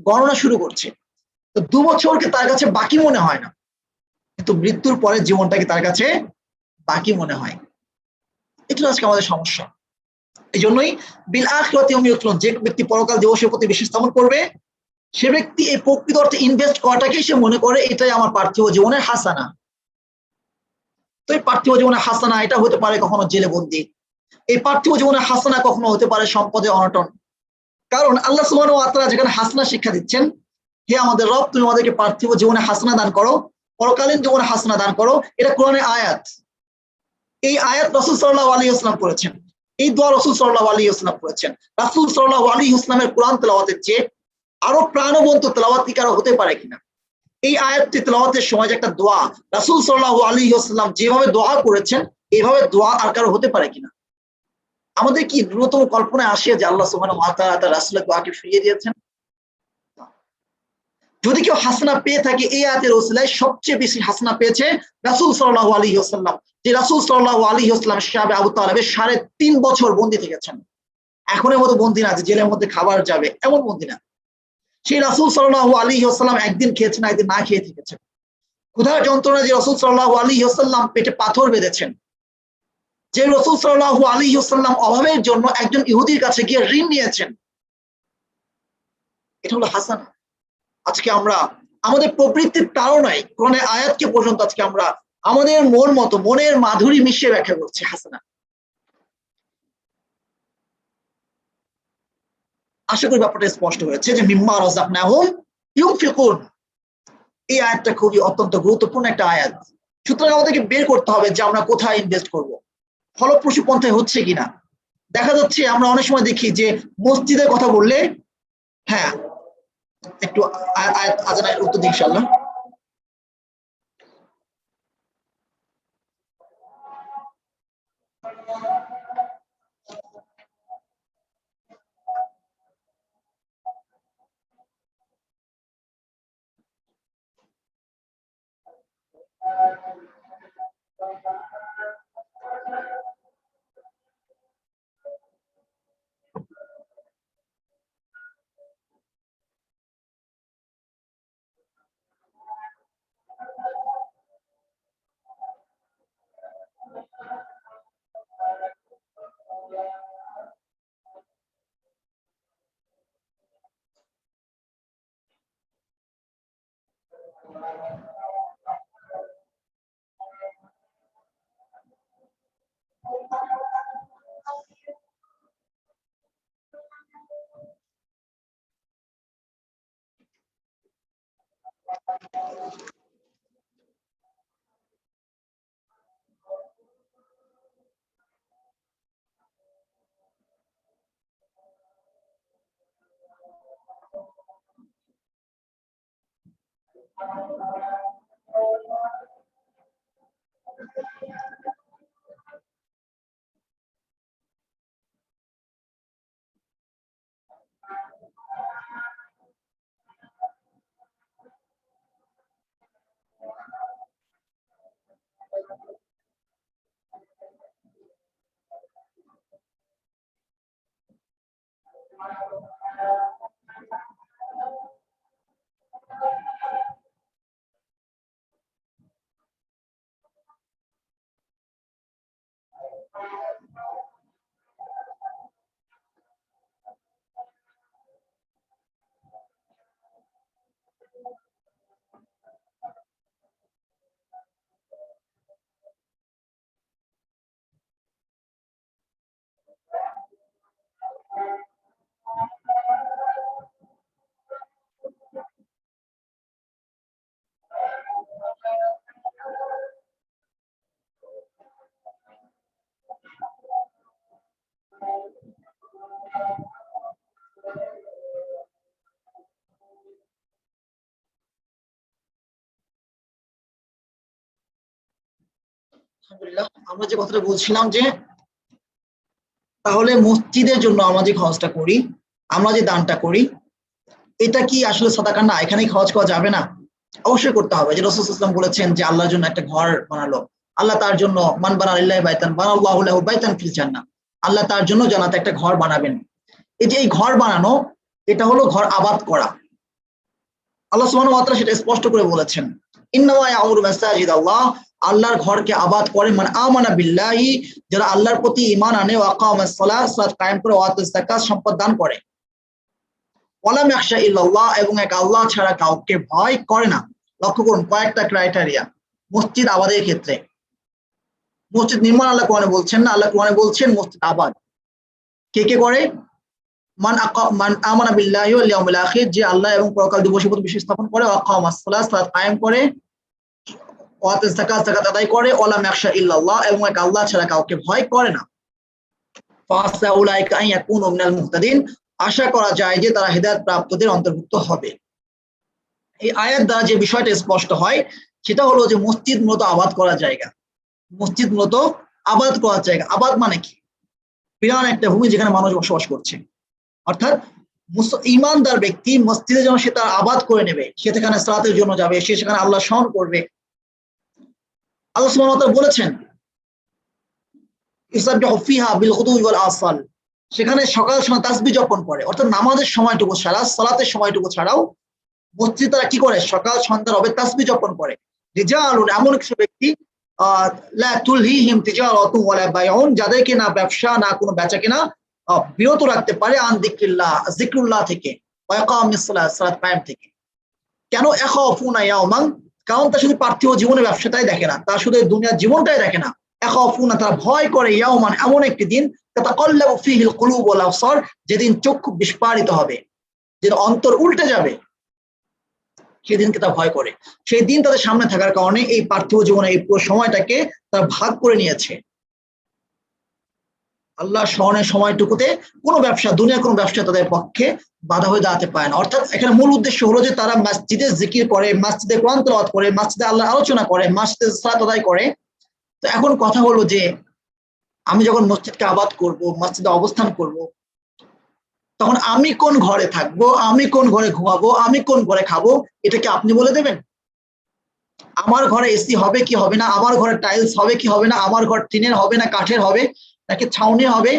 গণনা শুরু করছে। তো 2 বছরকে তার কাছে বাকি মনে হয় না, কিন্তু মৃত্যুর পরে জীবনটাকে তার কাছে বাকি মনে হয়। এটা আজকে আমাদের সমস্যা। এই জন্যই বিল আখিরাতি হুম ইউকিনুন, যে ব্যক্তি পরকাল দিবসের প্রতি বিশ্বাস স্থাপন করবে, সে ব্যক্তি এই প্রকৃত অর্থে ইনভেস্ট করাটাকেই সে মনে করে এটাই আমার পার্থিব জীবনের হাসানা। তো এই পার্থিব জীবনের হাসানা এটা হতে পারে কখনো জেলে বন্দী, এই পার্থিব জীবনের হাসানা কখনো হতে পারে সম্পদে অনটন। কারণ আল্লাহ সুবহানাহু ওয়া তাআলা যেখানে হাসানা শিক্ষা দিচ্ছেন, হে আমাদের রব, তুমি আমাদেরকে পার্থিব জীবনে হাসানা দান করো, পরকালীন জীবনে হাসানা দান করো, এটা কোরআনের আয়াত। এই আয়াত রাসূল সাল্লাল্লাহু আলাইহি ওয়াসাল্লাম করেছেন, এই দোয়া রাসূল সাল্লাল্লাহু আলাইহি ওয়াসাল্লাম করেছেন। রাসূল সাল্লাল্লাহু আলাইহি ওয়াসাল্লামের কোরআন তেলাওয়াতের চেয়ে আরো প্রাণবন্ত তেলাওয়াত কি কারো হতে পারে কিনা? এই আয়াতটি তেলাওয়াতের সময় যে একটা দোয়া, রাসূল সাল্লাল্লাহু আলাইহি ওয়াসাল্লাম যেভাবে দোয়া করেছেন, এইভাবে দোয়া আর কারো হতে পারে কিনা? আমাদের কি ন্যূনতম কল্পনায় আসে যে আল্লাহ সুবহানাহু ওয়া তাআলা তার রাসূলের দোয়াকে ফিরিয়ে দিয়েছেন? যদি কেউ হাসানা পেয়ে থাকে, এই আয়াতের ওসিলায় সবচেয়ে বেশি হাসানা পেয়েছে রাসূল সাল্লাল্লাহু আলাইহি ওয়াসাল্লাম, যে রাসূল সাল্লাল্লাহু আলাইহি ওয়াসাল্লাম সাহাবে আবু তালেবের 3.5 বছর বন্দী থেকেছেন। এখনের মতো বন্দী না যে জেলের মধ্যে খাবার যাবে, এমন বন্দী না। সেই রাসূল সাল্লাল্লাহু আলাইহি ওয়াসাল্লাম একদিন খেয়েছেন, একদিন না খেয়ে থেকেছেন। ক্ষুধার যন্ত্রণায় যে রাসূল সাল্লাল্লাহু আলাইহি ওয়াসাল্লাম পেটে পাথর বেঁধেছেন, যে রাসূল সাল্লাল্লাহু আলাইহি ওয়াসাল্লাম অভাবের জন্য একজন ইহুদির কাছে গিয়ে ঋণ নিয়েছেন, এটা হলো হাসানা। আজকে আমরা আমাদের প্রবৃত্তির তাড়নায় কোরআনের আয়াতকে পর্যন্ত আজকে আমরা আমাদের মন মতো, মনের মাধুরী মিশিয়ে ব্যাখ্যা করছি হাসানা। আশা করি ব্যাপারটা স্পষ্ট হয়েছে যে মিম্মা রাযাকনাহুম ইউনফিকুন, এই আয়াতটা খুবই অত্যন্ত গুরুত্বপূর্ণ একটা আয়াত। সুতরাং আমাদেরকে বের করতে হবে যে আমরা কোথায় ইনভেস্ট করব, ফলপ্রসূ পন্থায় হচ্ছে কিনা। দেখা যাচ্ছে আমরা অনেক সময় দেখি যে মসজিদের কথা বললে, হ্যাঁ একটু আজানের উত্তর দিই ইনশাআল্লাহ। আলহামদুলিল্লাহ, আমরা যে কথাটা বলছিলাম যে তাহলে মসজিদের জন্য আমরা যে খরচটা করি, আমরা যে দানটা করি, এটা কি আসলে সাদাকা না? এখানেই খরচ করা যাবে না? অবশ্যই করতে হবে। যে রাসূল সাল্লাল্লাহু আলাইহি ওয়াসাল্লাম বলেছেন যে আল্লাহর জন্য একটা ঘর বানালো, আল্লাহ তার জন্য মান বানা লিল্লাহি বাইতান বানাল্লাহু লাহু বাইতান ফিল জান্নাহ, আল্লাহ তার জন্য জান্নাতে একটা ঘর বানাবেন। এই যে এই ঘর বানানো, এটা হলো ঘর আবাদ করা। আল্লাহ সুবহানাহু ওয়া তাআলা সেটা স্পষ্ট করে বলেছেন, ইন্নামা ইয়ামুরু মাসাজিদ আল্লাহ, আল্লাহর ঘরকে আবাদ করে মান আমানা বিল্লাহি, যারা আল্লাহর প্রতি ঈমান আনে, ওয়া আকামাস সালাহ, সালাত কায়েম করে, ওয়া আতাস যাকাত, সম্পদ দান করে, ওয়ালাম ইয়াখশা ইল্লাল্লাহ, এবং এক আল্লাহ ছাড়া কাউকে ভয় করে না। লক্ষ্য করুন কয়েকটা ক্রাইটেরিয়া মসজিদ আবাদের ক্ষেত্রে। মসজিদ নির্মাণ আল্লাহ কোরআনে বলছেন না, আল্লাহ কোরআনে বলছেন মসজিদ আবাদ কে কে করে? মান আমানা বিল্লাহি ওয়াল ইয়াউমিল আখির, যে আল্লাহ এবং পরকাল দিবসের প্রতি বিশ্বাস স্থাপন করে, ওয়া আকামাস সালাহ, সালাত কায়েম করে, ওয়া আতাস যাকাত, যাকাত আদায় করে, ওয়ালাম ইয়াখশা ইল্লাল্লাহ, এবং এক আল্লাহ ছাড়া কাউকে ভয় করে না। ফাসা উলাইকা আন ইয়াকুনু মিনাল মুহতাদিন, আশা করা যায় যে তারা হেদায়েত প্রাপ্তদের অন্তর্ভুক্ত হবে। এই আয়াত দ্বারা যে বিষয়টা স্পষ্ট হয় সেটা হলো যে মসজিদ মূলত আবাদ করার জায়গা। মসজিদ মূলত আবাদ করার জায়গা। আবাদ মানে কি? বিরান একটা ভূমি যেখানে মানুষ বসবাস করছে। অর্থাৎ ঈমানদার ব্যক্তি মসজিদে যখন সে তার আবাদ করে নেবে, সে সেখানে সালাতের জন্য যাবে, সে সেখানে আল্লাহ স্মরণ করবে। আল্লাহ সুবহানাহু ওয়া তাআলা বলেছেন ইসবিহু ফিহা বিল গুদুই ওয়াল আসাল, সেখানে সকাল সময় তাসবিহ জপন করে। অর্থাৎ নামাজের সময়টুকু ছাড়া, সালাতের সময়টুকু ছাড়াও মসজিদ তারা কি করে? সকাল সন্ধ্যা রবে তাসবিহ জপন করে। রিজালুন, এমন কিছু ব্যক্তি, লা তুলহিহিম তিজারাতুন ওয়ালা বাইউন, যাদেরকে না ব্যবসা না কোনো বেচাকেনা বিরত রাখতে পারে আন যিকরিল্লাহ, যিকরুল্লাহ থেকে, ওয়া ইকামিস সালাত, সালাত কায়েম থেকে। কেন? ইয়াখাফুনা ইয়াওমান, কারণ তারা শুধু পার্থিব জীবনে ব্যবসাটাই দেখে না, তারা শুধু দুনিয়ার জীবনটাই দেখে না। ইয়াখাফুনা, তারা ভয় করে, ইয়াওমান, এমন একটি দিন, তাতাকাল্লাবু ফীহিল কুলুব ওয়াল আবসার, যেদিন চক্ষু বিস্ফারিত হবে, যেদিন অন্তর উল্টে যাবে, সেদিনকে তারা ভয় করে। সেই দিন তাদের সামনে থাকার কারণে এই পার্থিব জীবনে এই পুরো সময়টাকে তারা ভাগ করে নিয়েছে। আল্লাহ স্মরণের সময়টুকুতে কোনো ব্যবসা, দুনিয়ার কোনো ব্যবসা তাদের পক্ষে বাধা হয়ে দাঁড়াতে পারে না। অর্থাৎ এখানে মূল উদ্দেশ্য হলো যে তারা মসজিদে জিকির করে, মসজিদে কোরআন তেলাওয়াত করে, মসজিদে আল্লাহর আলোচনা করে, মসজিদে সালাত আদায় করে। তো এখন কথা হলো যে আমি যখন মসজিদকে আবাদ করব, মসজিদে অবস্থান করব, তখন আমি কোন ঘরে থাকবো, আমি কোন ঘরে ঘুমাবো, আমি কোন ঘরে খাবো, এটা কি আপনি বলে দেবেন? আমার ঘরে এসি হবে কি হবে না, আমার ঘরে টাইলস হবে কি হবে না, আমার ঘর টিনের হবে না কাঠের হবে নাকি ছাউনি হবে,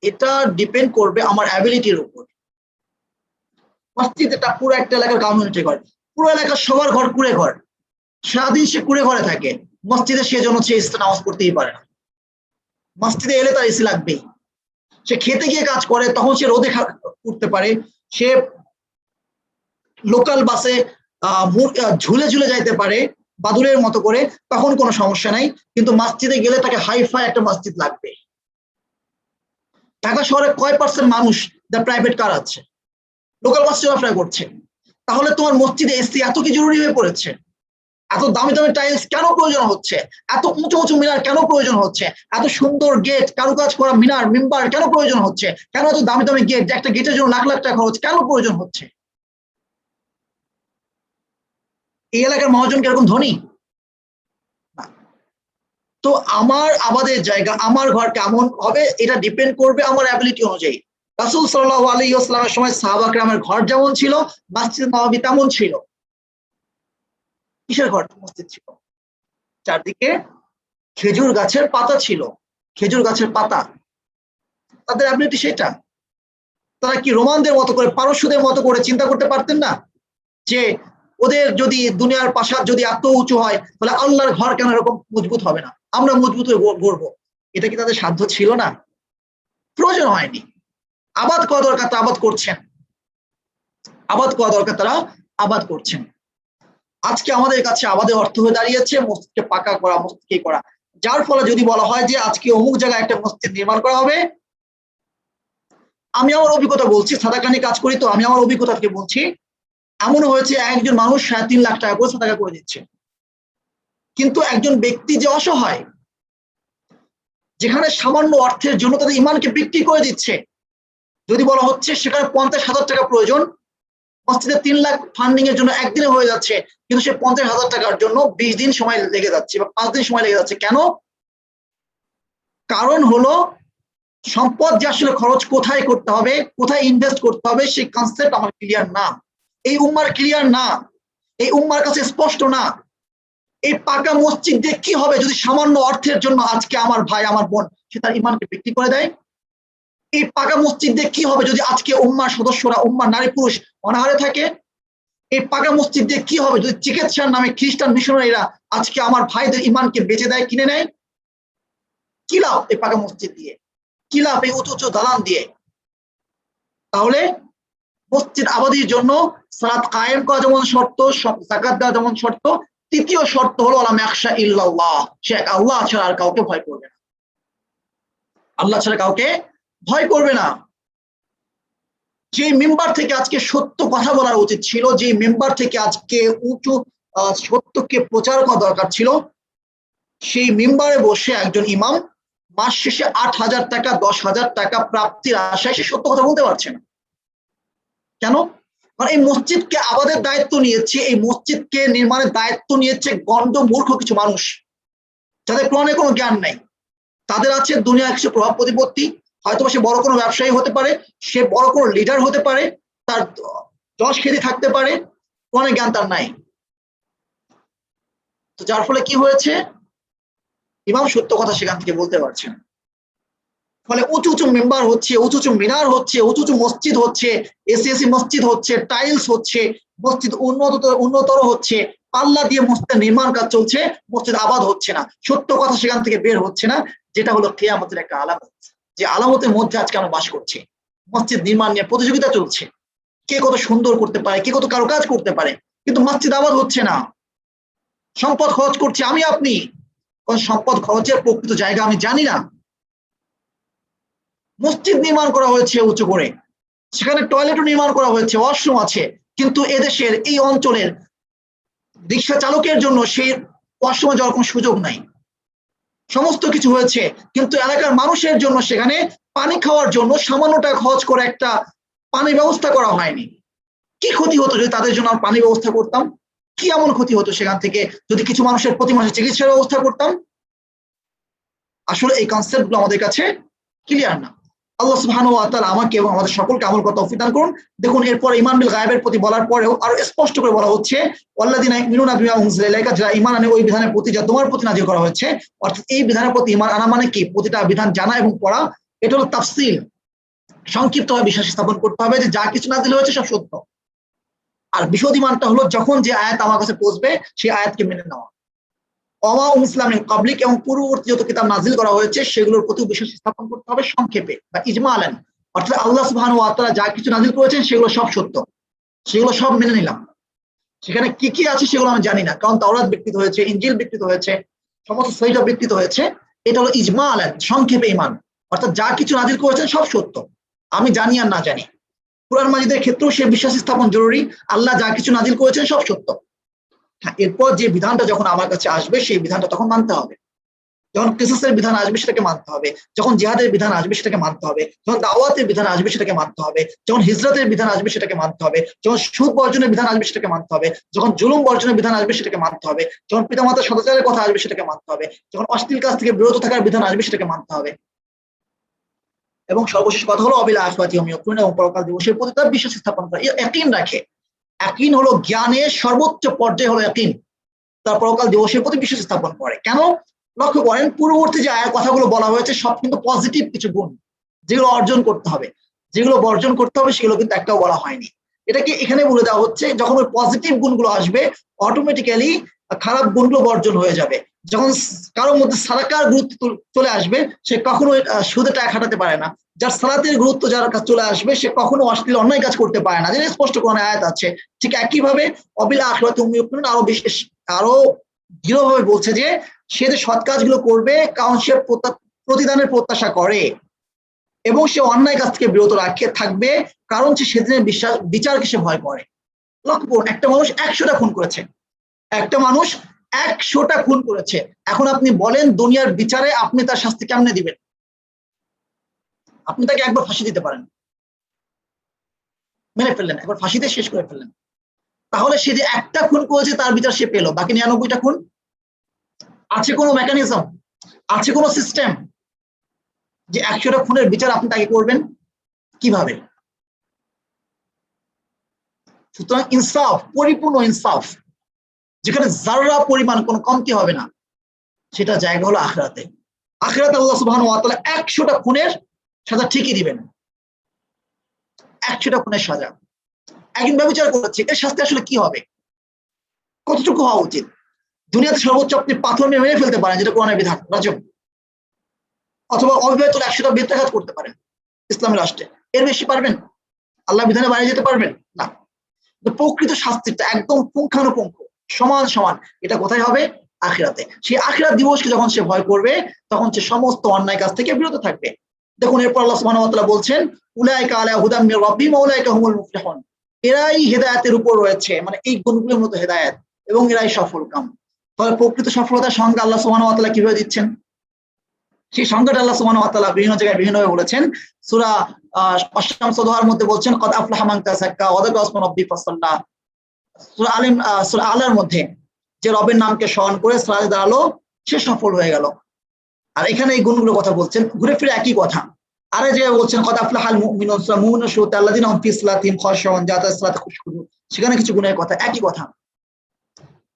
এটা ডিপেন্ড করবে আমার অ্যাবিলিটির উপর। মসজিদ এটা পুরো একটা এলাকার কমিউনিটি ঘর, পুরো এলাকার সবার ঘর কুড়ে ঘর, সারাদিন সে কুড়ে ঘরে থাকে, মসজিদে সে যেন সে নামাজ পড়তেই পারে না। মসজিদে এলে তার এসি লাগবেই। সে খেতে গিয়ে কাজ করে, তখন সে রোদে উঠতে পারে, সে লোকাল বাসে ঝুলে ঝুলে যাইতে পারে বাদুড়ের মতো করে, তখন কোনো সমস্যা নাই। কিন্তু মসজিদে গেলে তাকে হাইফাই একটা মসজিদ লাগবে। ঢাকা শহরে কয় পার্সেন্ট মানুষ যার প্রাইভেট কার আছে, লোকাল বাস চলাফেরা করছে? তাহলে তোমার মসজিদে এসি এত কি জরুরি হয়ে পড়েছে? এত দামি দামি টাইলস কেন প্রয়োজন হচ্ছে? এত উঁচু উঁচু মিনার কেন প্রয়োজন হচ্ছে? এত সুন্দর গেট, কারুকাজ করা মিনার, মেম্বার কেন প্রয়োজন হচ্ছে? কেন এত দামি দামি গেট, একটা গেটের জন্য লাখ লাখ টাকা খরচ কেন প্রয়োজন হচ্ছে? এই এলাকার মহাজন কি এরকম ধনী না। তো আমার আবাদের জায়গা, আমার ঘর কেমন হবে এটা ডিপেন্ড করবে আমার অ্যাবিলিটি অনুযায়ী। রাসূল সাল্লাল্লাহু আলাইহি ওয়াসাল্লামের সময় সাহাবা কেরামের ঘর যেমন ছিল, মসজিদ নববী তেমন ছিল। কিসের ঘর? মসজিদ ছিল, চারদিকে খেজুর গাছের পাতা ছিল, খেজুর গাছের পাতা। তাদের অ্যাবিলিটি সেটা। তারা কি রোমানদের মতো করে, পারস্যদের মতো করে চিন্তা করতে পারতেন না যে ওদের যদি দুনিয়ার প্রাসাদ যদি এত উঁচু হয় তাহলে আল্লাহর ঘর কেন এরকম মজবুত হবে না, আমরা মজবুত হয়ে গড়বো? এটা কি তাদের সাধ্য ছিল না? প্রয়োজন হয়নি। আবাদ করা দরকার, তারা আবাদ করছেন। আবাদ করা দরকার, তারা আবাদ করছেন। আজকে আমাদের কাছে আবাদের অর্থ হয়ে দাঁড়িয়েছে মসজিদকে পাকা করা, মসজিদকে করা। যার ফলে যদি বলা হয় যে আজকে অমুক জায়গায় একটা মসজিদ নির্মাণ করা হবে, আমি আমার অভিজ্ঞতা বলছি, সাদাকানি কাজ করি তো আমি আমার অভিজ্ঞতা থেকে বলছি, এমন হয়েছে একজন মানুষ 3.5 লাখ টাকা করে সাদাকা করে দিচ্ছে, কিন্তু একজন ব্যক্তি যে অসহায়, যেখানে সামান্য অর্থের জন্য তাদের ইমানকে বিক্রি করে দিচ্ছে, যদি বলা হচ্ছে সেখানে 50,000 টাকা প্রয়োজন, মসজিদে 3 লাখ ফান্ডিং এর জন্য একদিনে হয়ে যাচ্ছে, কিন্তু সে 50,000 টাকার জন্য 20 দিন সময় লেগে যাচ্ছে বা 5 দিন সময় লেগে যাচ্ছে। কেন? কারণ হলো সম্পদ যে আসলে খরচ কোথায় করতে হবে, কোথায় ইনভেস্ট করতে হবে, সেই কনসেপ্ট আমার ক্লিয়ার না, এই উম্মার ক্লিয়ার না, এই উম্মার কাছে স্পষ্ট না। এই পাকা মসজিদ দিয়ে কি হবে যদি সামান্য অর্থের জন্য আজকে আমার ভাই আমার বোন সে তার ইমানকে বিক্রি করে দেয়? এই পাকা মসজিদ দিয়ে কি হবে যদি আজকে উম্মার সদস্যরা, উম্মার নারী পুরুষ অনাহারে থাকে? এই পাকা মসজিদ দিয়ে কি হবে যদি চিকিৎসার নামে খ্রিস্টান মিশনারিরা আজকে আমার ভাইদের ইমানকে বেচে দেয়, কিনে নেয়? কি লাভ এই পাকা মসজিদ দিয়ে? কি লাভ এই উঁচু উঁচু দালান দিয়ে? তাহলে মসজিদ আবাদির জন্য সালাত কায়েম করা যেমন শর্ত, যাকাত দেওয়া যেমন শর্ত, তৃতীয় শর্ত হলো আলা মাখশা ইল্লাল্লাহ, সে আল্লাহ ছাড়া আর কাউকে ভয় করবে না। আল্লাহ ছাড়া কাউকে ভয় করবে না। যে মেম্বার থেকে আজকে সত্য কথা বলার উচিত ছিল, যে মেম্বার থেকে আজকে উঁচু সত্যকে প্রচার করা দরকার ছিল, সেই মেম্বারে বসে একজন ইমাম মাস শেষে 8,000 টাকা 10,000 টাকা প্রাপ্তির আশায় সে সত্য কথা বলতে পারছে না। কেন? কারণ এই মসজিদকে আবাদের দায়িত্ব নিয়েছে, এই মসজিদকে নির্মাণের দায়িত্ব নিয়েছে গণ্ড মূর্খ কিছু মানুষ, যাদের কোরআনে কোনো জ্ঞান নাই। তাদের আছে দুনিয়ার কিছু প্রভাব প্রতিপত্তি, হয়তো সে বড় কোনো ব্যবসায়ী হতে পারে, সে বড় কোনো লিডার হতে পারে, তার যশ খ্যাতি থাকতে পারে, কোরআনে জ্ঞান তার নাই। তো যার ফলে কি হয়েছে, ইমাম সত্য কথা সেখান থেকে বলতে পারছেন। ফলে উঁচু উঁচু মেম্বার হচ্ছে, উঁচু উঁচু মিনার হচ্ছে, উঁচু উঁচু মসজিদ হচ্ছে, এসি মসজিদ হচ্ছে, টাইলস হচ্ছে, মসজিদ উন্নতর হচ্ছে, পাল্লা দিয়ে মসজিদের নির্মাণ কাজ চলছে, মসজিদ আবাদ হচ্ছে না, সত্য কথা সেখান থেকে বের হচ্ছে না, যেটা হলো কিয়ামতের একটা আলামত। যে আলামতের মধ্যে আজকে আমরা বাস করছি। মসজিদ নির্মাণ নিয়ে প্রতিযোগিতা চলছে, কে কত সুন্দর করতে পারে, কে কত কারুকাজ করতে পারে, কিন্তু মসজিদ আবাদ হচ্ছে না। সম্পদ খরচ করছে আমি আপনি, কোন সম্পদ খরচের প্রকৃত জায়গা আমি জানি না। মসজিদ নির্মাণ করা হয়েছে উঁচু করে, সেখানে টয়লেটও নির্মাণ করা হয়েছে, ওয়াশরুম আছে, কিন্তু এদেশের এই অঞ্চলের রিক্সা চালকের জন্য সেই ওয়াশরুমে যাওয়ার কোনো সুযোগ নাই। সমস্ত কিছু হয়েছে, কিন্তু এলাকার মানুষের জন্য সেখানে পানি খাওয়ার জন্য সামান্য টাকা খরচ করে একটা পানি ব্যবস্থা করা হয়নি। কি ক্ষতি হতো যদি তাদের জন্য পানি ব্যবস্থা করতাম? কি এমন ক্ষতি হতো সেখান থেকে যদি কিছু মানুষের প্রতি মাসে চিকিৎসার ব্যবস্থা করতাম? আসলে এই কনসেপ্ট গুলো আমাদের কাছে ক্লিয়ার না। আল্লাহ সুবহানাহু ওয়া তাআলা আমাকে এবং আমাদের সকলকে আমল করতে তৌফিক দান করুন। দেখুন এরপর ঈমান বিল গায়বের প্রতি বলার পরেও আরো স্পষ্ট করে বলা হচ্ছে ওয়াল্লাযিনা ইউমিনুনা বিমা উনজিলা ইলাইকা, যারা ঈমান আনে ওই বিধানের প্রতি যা তোমার প্রতি নাযিল করা হয়েছে। অর্থাৎ এই বিধানের প্রতি ঈমান আনা মানে কি? প্রতিটা বিধান জানা এবং পড়া। এটা হলো তাফসীল, সংক্ষিপ্তভাবে বিশ্বাস স্থাপন করতে হবে যে যা কিছু নাযিল হয়েছে সব সত্য। আর বিশদ ঈমানটা হলো যখন যে আয়াত আমার কাছে পৌঁছবে সেই আয়াতকে মেনে নেওয়া। ওয়া উনজিলা মিন ক্বাবলিক, এবং পূর্ববর্তী যত কিতাব নাযিল করা হয়েছে সেগুলোর প্রতি বিশ্বাস স্থাপন করতে হবে সংক্ষেপে বা ইজমালান। অর্থাৎ আল্লাহ সুবহানাহু ওয়া তাআলা যা কিছু নাযিল করেছেন সেগুলো সব সত্য, সেগুলো সব মেনে নিলাম। সেখানে কি কি আছে সেগুলো আমি জানি না, কারণ তাওরাত বিকৃত হয়েছে, ইনজিল বিকৃত হয়েছে, সমস্ত সহিহ বিকৃত হয়েছে। এটা হলো ইজমালান, সংক্ষেপে ঈমান। অর্থাৎ যা কিছু নাযিল করেছেন সব সত্য, আমি জানি আর না জানি। কুরআন মাজিদের ক্ষেত্রেও সে বিশ্বাস স্থাপন জরুরি, আল্লাহ যা কিছু নাযিল করেছেন সব সত্য। হ্যাঁ, এরপর যে বিধানটা যখন আমার কাছে আসবে সেই বিধানটা তখন মানতে হবে। যখন কিসাসের বিধান আসবে সেটাকে মানতে হবে, যখন জিহাদের বিধান আসবে সেটাকে মানতে হবে, যখন দাওয়াতের বিধান আসবে সেটাকে মানতে হবে, যখন হিজরতের বিধান আসবে সেটাকে মানতে হবে, যখন সুদ বর্জনের বিধান আসবে সেটাকে মানতে হবে, যখন জুলুম বর্জনের বিধান আসবে সেটাকে মানতে হবে, যখন পিতামাতার সদাচারের কথা আসবে সেটাকে মানতে হবে, যখন অশ্লীল কাজ থেকে বিরত থাকার বিধান আসবে সেটাকে মানতে হবে। এবং সর্বশেষ কথা হলো অবিল আখিরাতি হুম ইউকিনুন, এবং পরকাল দিবসের প্রতি তার বিশ্বাস স্থাপন করা, ইয়াকিন রাখে। ইয়াকিন হলো জ্ঞানের সর্বোচ্চ পর্যায়ে হলো ইয়াকিন, তার পরকাল দিবসের প্রতি বিশ্বাস স্থাপন করে। কেন? লক্ষ্য করেন পূর্ববর্তী যে আয়ার কথাগুলো বলা হয়েছে সব কিন্তু পজিটিভ কিছু গুণ, যেগুলো অর্জন করতে হবে, যেগুলো বর্জন করতে হবে সেগুলো কিন্তু একটাও বলা হয়নি। এটাকে এখানে বলে দেওয়া হচ্ছে যখন ওই পজিটিভ গুণগুলো আসবে অটোমেটিক্যালি খারাপ গুণগুলো বর্জন হয়ে যাবে। যখন কারোর মধ্যে সালাকার গুরুত্ব চলে আসবে সে কখনো সুদে টাকা খাটাতে পারে না, যার সালাতের গুরুত্ব যার কাছে চলে আসবে সে কখনো অশ্লীল অন্যায় কাজ করতে পারে না, যেটা স্পষ্ট কোন আয়াত আছে। ঠিক একইভাবে অবিল আখিরাতি হুম ইউকিনুন আরো বিশেষ আরো দৃঢ়ভাবে বলছে যে সে যে সৎ কাজগুলো করবে কারণ সে প্রতিদানের প্রত্যাশা করে, এবং সে অন্যায় কাজ থেকে বিরত রাখে থাকবে কারণ সে সেদিনের বিচারকে সে ভয় করে। লক্ষ্য করুন একটা মানুষ 100টা খুন করেছে, একটা মানুষ 100টা খুন করেছে, এখন আপনি বলেন দুনিয়ার বিচারে আপনি তার শাস্তি কেমনে দিবেন? আপনি তাকে একবার ফাঁসি দিতে পারেন, মেরে ফেললেন, একবার ফাঁসিতে শেষ করে ফেললেন, তাহলে সে যে একটা খুন করেছে তার বিচার সে পেলো, বাকি 99টা খুন? আছে কোনো মেকানিজম, আছে কোনো সিস্টেম যে 100টা খুনের বিচার আপনি তাকে করবেন? কিভাবে? সুতরাং ইনসাফ, পরিপূর্ণ ইনসাফ, যেখানে যারা পরিমাণ কোনো কমতি হবে না, সেটা জায়গা হলো আখিরাতে। আখিরাতে আল্লাহ সুবহানাহু ওয়া তাআলা 100টা খুনের সাজা ঠিকই দিবেন, 100টা খুনের সাজা। একজন ব্যভিচার করেছে, এর শাস্তি আসলে কি হবে, কতটুকু হওয়া উচিত? দুনিয়াতে সর্বোচ্চ আপনি পাথর মেরে ফেলতে পারেন, যেটা কোরআনের বিধান, রাজম, অথবা অবিবাহিত 100টা বেত্রাঘাত করতে পারেন ইসলামের রাষ্ট্রে, এর বেশি পারবেন? আল্লাহ বিধানে বাইরে যেতে পারবেন না। প্রকৃত শাস্তিটা একদম পুঙ্খানুপুঙ্খ সমান সমান, এটা কোথায় হবে? আখিরাতে। সেই আখিরাত দিবসকে যখন সে ভয় করবে তখন সে সমস্ত অন্যায় কাজ থেকে বিরত থাকবে। দেখুন এরপর আল্লাহ সুবহানাহু ওয়া তাআলা বলছেন উলাইকা আলা হুদাম মির রাব্বিহিম ওয়া উলাইকা হুমুল মুফলিহুন, এরাই হেদায়েতের উপর রয়েছে, মানে এই গুণগুলোর মতো হেদায়েত, এবং এরাই সফলকাম। তাহলে প্রকৃত সফলতার সংজ্ঞা আল্লাহ সুবহানাহু ওয়া তাআলা কিভাবে দিচ্ছেন? সেই সংজ্ঞাটা আল্লাহ সুবহানাহু ওয়া তাআলা বিভিন্ন জায়গায় বিভিন্নভাবে বলেছেন। সূরা আশ-শামস দোহার মধ্যে বলছেন কদ আফলাহা মান তাযাক্কা ওয়া যাকারা ইসমা রাব্বিহি ফাসাল্লা। সূরা আলার মধ্যে যে রবের নামকে স্মরণ করে সালাতে দাঁড়ালো সে সফল হয়ে গেল। আর এখানে এই গুণগুলোর কথা বলছেন, ঘুরে ফিরে একই কথা। আরে যে বলছেন কদ আফলাহাল মুমিনুন, সূরা মুমিনুন শুরুতে আল্লাযিনা হুম ফি সালাতিহিম খাশিউন, যারা সালাতে খুশু, সেখানে কিছু গুণের কথা, একই কথা।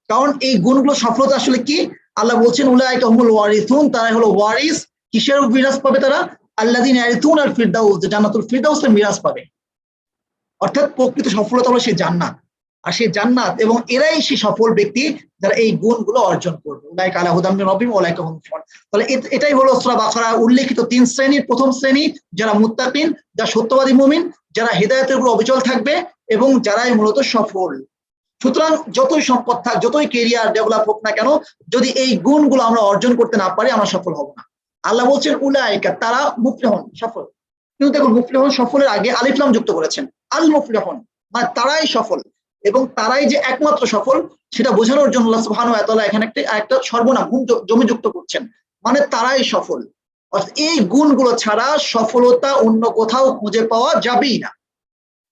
কারণ এই গুণগুলো সফলতা আসলে কি? আল্লাহ বলছেন উলাইকা হুমুল ওয়ারিসুন, তারা হলো ওয়ারিস। কিসের মিরাস পাবে তারা? আল্লাযিনা ইয়ারিসুনাল ফিরদাউস, জান্নাতুল ফিরদাউসের মিরাস পাবে। অর্থাৎ প্রকৃত সফলতা হলো সেই জান্নাত, আর সেই জান্নাত এবং এরাই সেই সফল ব্যক্তি যারা এই গুণগুলো অর্জন করবে। উলাইকা আলা হুদাম মির রাব্বিহিম ওয়া উলাইকা হুমুল মুফলিহুন। তাহলে এটাই হলো সূরা বাকারা উল্লেখিত 3 শ্রেণীর প্রথম শ্রেণী, যারা মুত্তাকিন, যারা সত্যবাদী মুমিন, যারা হেদায়েতের উপর অবিচল থাকবে, এবং যারাই মূলত সফল। সুতরাং যতই সম্পদ থাক, যতই ক্যারিয়ার ডেভেলপ হোক না কেন, যদি এই গুণগুলো আমরা অর্জন করতে না পারি আমরা সফল হব না। আল্লাহ বলছেন উলাইকা, তারা মুফলিহুন, সফল। কিন্তু দেখুন মুফলিহুন সফলের আগে আলিফ লাম যুক্ত করেছেন, আল মুফলিহুন, মানে তারাই সফল, এবং তারাই যে একমাত্র সফল সেটা বোঝানোর জন্য আল্লাহ সুবহানাহু ওয়া তাআলা এখানে একটা সর্বনাম জমি যুক্ত করছেন, মানে তারাই সফল। অর্থাৎ এই গুণগুলো ছাড়া সফলতা অন্য কোথাও খুঁজে পাওয়া যাবেই না,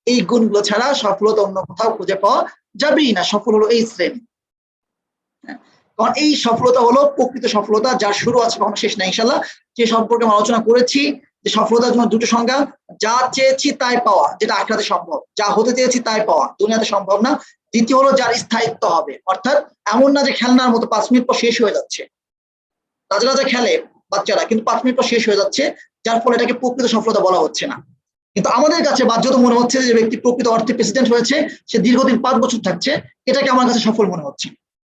এই গুণগুলো ছাড়া সফলতা অন্য কোথাও খুঁজে পাওয়া যাবেই না। সফল হলো এই শ্রেণী, কারণ এই সফলতা হলো প্রকৃত সফলতা, যার শুরু আছে কখনো শেষ নাই। ইনশাআল্লাহ যে সম্পর্কে আমরা আলোচনা করেছি যে সফলতার জন্য দুটো সংজ্ঞা, যা চেয়েছি তাই পাওয়া, যেটা আখিরাতে সম্ভব, যা হতে চেয়েছি তাই পাওয়া দুনিয়াতে সম্ভব না। দ্বিতীয় হলো যার স্থায়িত্ব হবে, অর্থাৎ এমন না যে খেলনার মতো 5 মিনিট পর শেষ হয়ে যাচ্ছে, রাজা রাজা খেলে বাচ্চারা, কিন্তু 5 মিনিট পর শেষ হয়ে যাচ্ছে, যার ফলে এটাকে প্রকৃত সফলতা বলা হচ্ছে না। কিন্তু আমাদের কাছে বাধ্যত মনে হচ্ছে যে ব্যক্তি প্রকৃত অর্থে প্রেসিডেন্ট হয়েছে, সে দীর্ঘদিন 5 বছর থাকছে, এটাকে আমার কাছে সফল মনে হচ্ছে,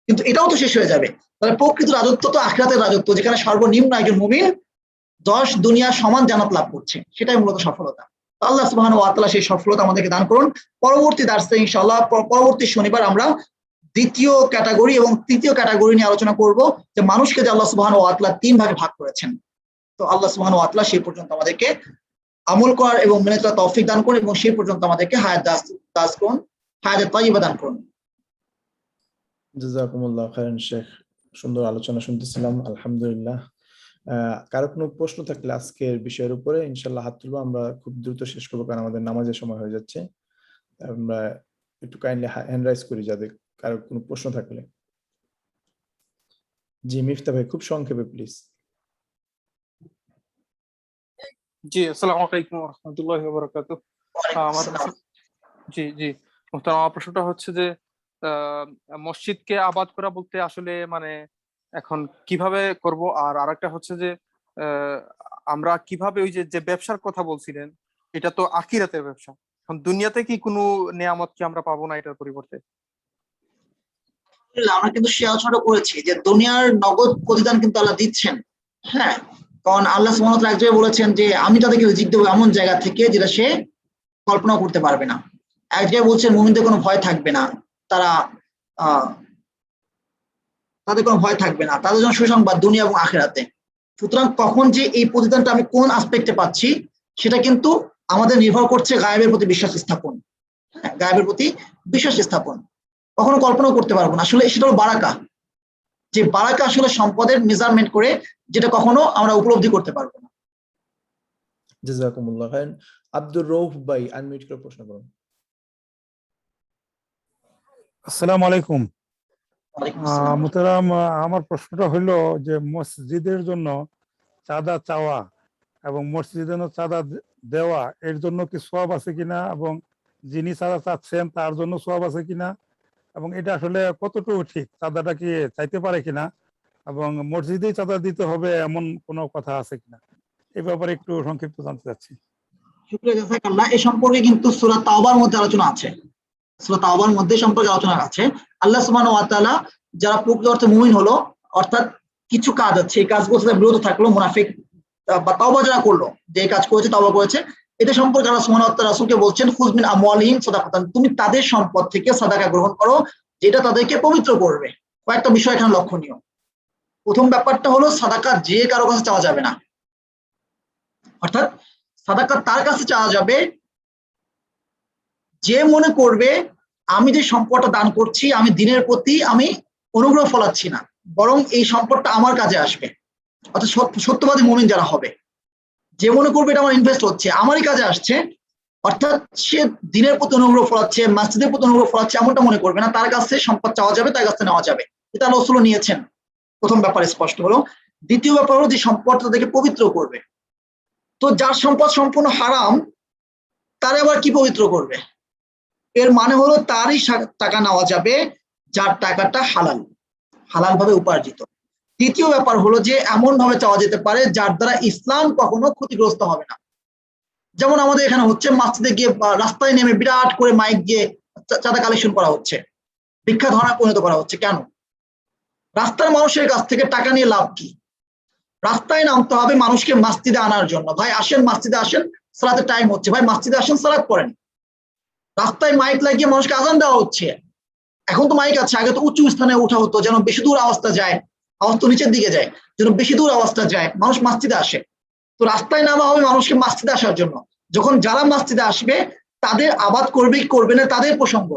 কিন্তু এটাও তো শেষ হয়ে যাবে। তাহলে প্রকৃত রাজত্ব তো আখিরাতের রাজত্ব, যেখানে সর্বনিম্ন একজন মুমিন 10 দুনিয়া সমান জান্নাত লাভ করছে, সেটাই মূলত সফলতা। আল্লাহ সুবহানাহু ওয়া তাআলা সেই সফলতা আমাদেরকে দান করুন। পরবর্তী দার্সে ইনশাআল্লাহ পরবর্তী শনিবার আমরা দ্বিতীয় ক্যাটাগরি এবং তৃতীয় ক্যাটাগরি নিয়ে আলোচনা করব, যে মানুষকে যে আল্লাহ সুবহানাহু ওয়া তাআলা 3 ভাগে ভাগ করেছেন। তো আল্লাহ সুবহানাহু ওয়া তাআলা সেই পর্যন্ত আমাদেরকে আমল করার এবং মেনে চলার তৌফিক দান করুন, এবং সেই পর্যন্ত আমাদেরকে হায়াত দাস করুন, হায়াত তাইয়্যিবা দান করুন। জাযাকুমুল্লাহ খাইরান শেখ, সুন্দর আলোচনা শুনতেছিলাম, আলহামদুলিল্লাহ। কারো কোনো প্রশ্ন থাকলে আজকের বিষয়ের উপরে ইনশাল্লাহ হাত তুলবো, আমরা খুব দ্রুত শেষ করবো কারণ আমাদের নামাজের সময় হয়ে যাচ্ছে। আমরা একটু কাইন্ডলি হ্যান্ড রাইজ করি যাদের কারো কোনো প্রশ্ন থাকলে। জি মিফতা ভাই, খুব সংক্ষেপে প্লিজ। জি, আসসালামু আলাইকুম ওয়া রাহমাতুল্লাহি ওয়া বারাকাতুহু। আমার জি জি মোহতারাম, আমার প্রশ্নটা হচ্ছে যে আহ, মসজিদকে আবাদ করা বলতে আসলে মানে এখন কিভাবে করব, আর আরেকটা হচ্ছে যে আহ, আমরা কিভাবে ওই যে যে ব্যবসার কথা বলছিলেন, এটা তো আখিরাতের ব্যবসা, এখন দুনিয়াতে কি কোনো নেয়ামত কি আমরা পাবো না এটার পরিবর্তে? আমরা কিন্তু সে আলোচনাটা করেছি যে দুনিয়ার নগদ প্রতিদান কিন্তু আল্লাহ দিচ্ছেন। হ্যাঁ, কারণ আল্লাহ সুবহানাহু ওয়া তাআলা এক জায়গায় বলেছেন যে আমি তাদেরকে রিজিক দেবো এমন জায়গা থেকে যেটা সে কল্পনা করতে পারবে না। এক জায়গায় বলছেন মুমিনদের কোনো ভয় থাকবে না, তারা আহ তাদের কোনো ভয় থাকবে না, তাদের জন্য সুসংবাদ দুনিয়া এবং আখিরাতে। সুতরাং কখন যে এই প্রতিদানটা আমি কোন আসপেক্টে পাচ্ছি সেটা কিন্তু আমাদের নির্ভর করছে গায়েবের প্রতি বিশ্বাস স্থাপন। হ্যাঁ, গায়েবের প্রতি বিশ্বাস স্থাপন কখনো কল্পনা করতে পারবো না। আসলে সেটা হলো বারাকা, যে বারাকা আসলে সম্পদের মেজারমেন্ট করে, যেটা কখনো আমরা উপলব্ধি করতে পারবো না। জাযাকুমুল্লাহ খাইরান। আব্দুর রউফ ভাই আনমিউট করে প্রশ্ন করুন। আসসালামু আলাইকুম। ওয়ালাইকুম আসসালাম। মুহতারাম, আমার প্রশ্নটা হলো যে মসজিদের জন্য চাঁদা চাওয়া এবং মসজিদের জন্য চাঁদা দেওয়া এর জন্য কি সওয়াব আছে কিনা, এবং যিনি চাঁদা চাচ্ছেন তার জন্য সওয়াব আছে কিনা, এবং এটা আসলে কতটুকু ঠিক, চাঁদাটা কি চাইতে পারে কিনা, এবং মসজিদেই চাঁদা দিতে হবে এমন কোনো কথা আছে কিনা, এই ব্যাপারে একটু সংক্ষিপ্ত জানতে চাচ্ছি। শুকরিয়া জাযাকাল্লাহ। এই সম্পর্কে কিন্তু সূরা তাওবার মধ্যে আলোচনা আছে। সূরা তাওবার মধ্যে সম্পর্কে আলোচনা আছে। আল্লাহ সুবহানাহু ওয়া তাআলা যারা প্রকৃত অর্থে মুমিন হলো, অর্থাৎ কিছু কাজ আছে এই কাজগুলোর সাথে বিরত থাকলো, মুনাফিক বা তাওবা যারা করলো, যে কাজ করেছে তাওবা করেছে, এটা সম্পর্কে আল্লাহ সুবহানাহু ওয়া তাআলা রাসূলকে বলছেন খুয মিন আমওয়ালিহিম সাদাকাতান, তুমি তাদের সম্পদ থেকে সাদাকা গ্রহণ করো যেটা তাদেরকে পবিত্র করবে। কয়েকটা বিষয় এখানে লক্ষণীয়। প্রথম ব্যাপারটা হলো সাদাকা যে কারো কাছে চাওয়া যাবে না, অর্থাৎ সাদাকা তার কাছে চাওয়া যাবে যে মনে করবে আমি যে সম্পদটা দান করছি আমি দিনের প্রতি আমি অনুগ্রহ ফলাচ্ছি না, বরং এই সম্পদটা আমার কাজে আসবে। অর্থাৎ সত্যবাদী মুমিন যারা হবে, যে মনে করবে এটা আমার ইনভেস্ট হচ্ছে আমারই কাজে আসছে, অর্থাৎ সে দিনের প্রতি অনুগ্রহ ফলাচ্ছে, মসজিদের প্রতি অনুগ্রহ ফলাচ্ছে এমনটা মনে করবে না, তার কাছে সম্পদ চাওয়া যাবে, তার কাছে নেওয়া যাবে। এটা আল্লাহ রাসূল নিয়েছেন। প্রথম ব্যাপার স্পষ্ট হলো। দ্বিতীয় ব্যাপার হলো যে সম্পদটা তাদেরকে পবিত্র করবে। তো যার সম্পদ সম্পূর্ণ হারাম তারে আবার কি পবিত্র করবে? এর মানে হলো তারই টাকা নেওয়া যাবে যার টাকাটা হালাল, হালাল ভাবে উপার্জিত। তৃতীয় ব্যাপার হলো যে এমন ভাবে চাওয়া যেতে পারে যার দ্বারা ইসলাম কখনো ক্ষতিগ্রস্ত হবে না। যেমন আমাদের এখানে হচ্ছে মসজিদে গিয়ে রাস্তায় নেমে বিরাট করে মাইক দিয়ে চাঁদা কালেকশন করা হচ্ছে, ভিক্ষা ধরনায় পরিণত করা হচ্ছে। কেন? রাস্তার মানুষের কাছ থেকে টাকা নিয়ে লাভ কি? রাস্তায় নামতে হবে মানুষকে মসজিদে আনার জন্য। ভাই আসেন, মসজিদে আসেন, সালাতের টাইম হচ্ছে, ভাই মসজিদে আসেন, সালাত করেন। রাস্তায় মাইক লাগিয়ে মানুষকে আজান দেওয়া হচ্ছে। এখন তো মাইক আছে, আগে তো উঁচু স্থানে ওঠা হতো যেন বেশি দূর আওয়াজটা যায়, আওয়াজ তো নিচের দিকে যায়, যেন বেশি দূর আওয়াজটা যায়, মানুষ মসজিদে আসে। তো রাস্তায় নামা হবে মানুষকে মসজিদে আসার জন্য। যখন যারা মসজিদে আসবে তাদের আবাদ করবে কি করবে না তাদের প্রসঙ্গ,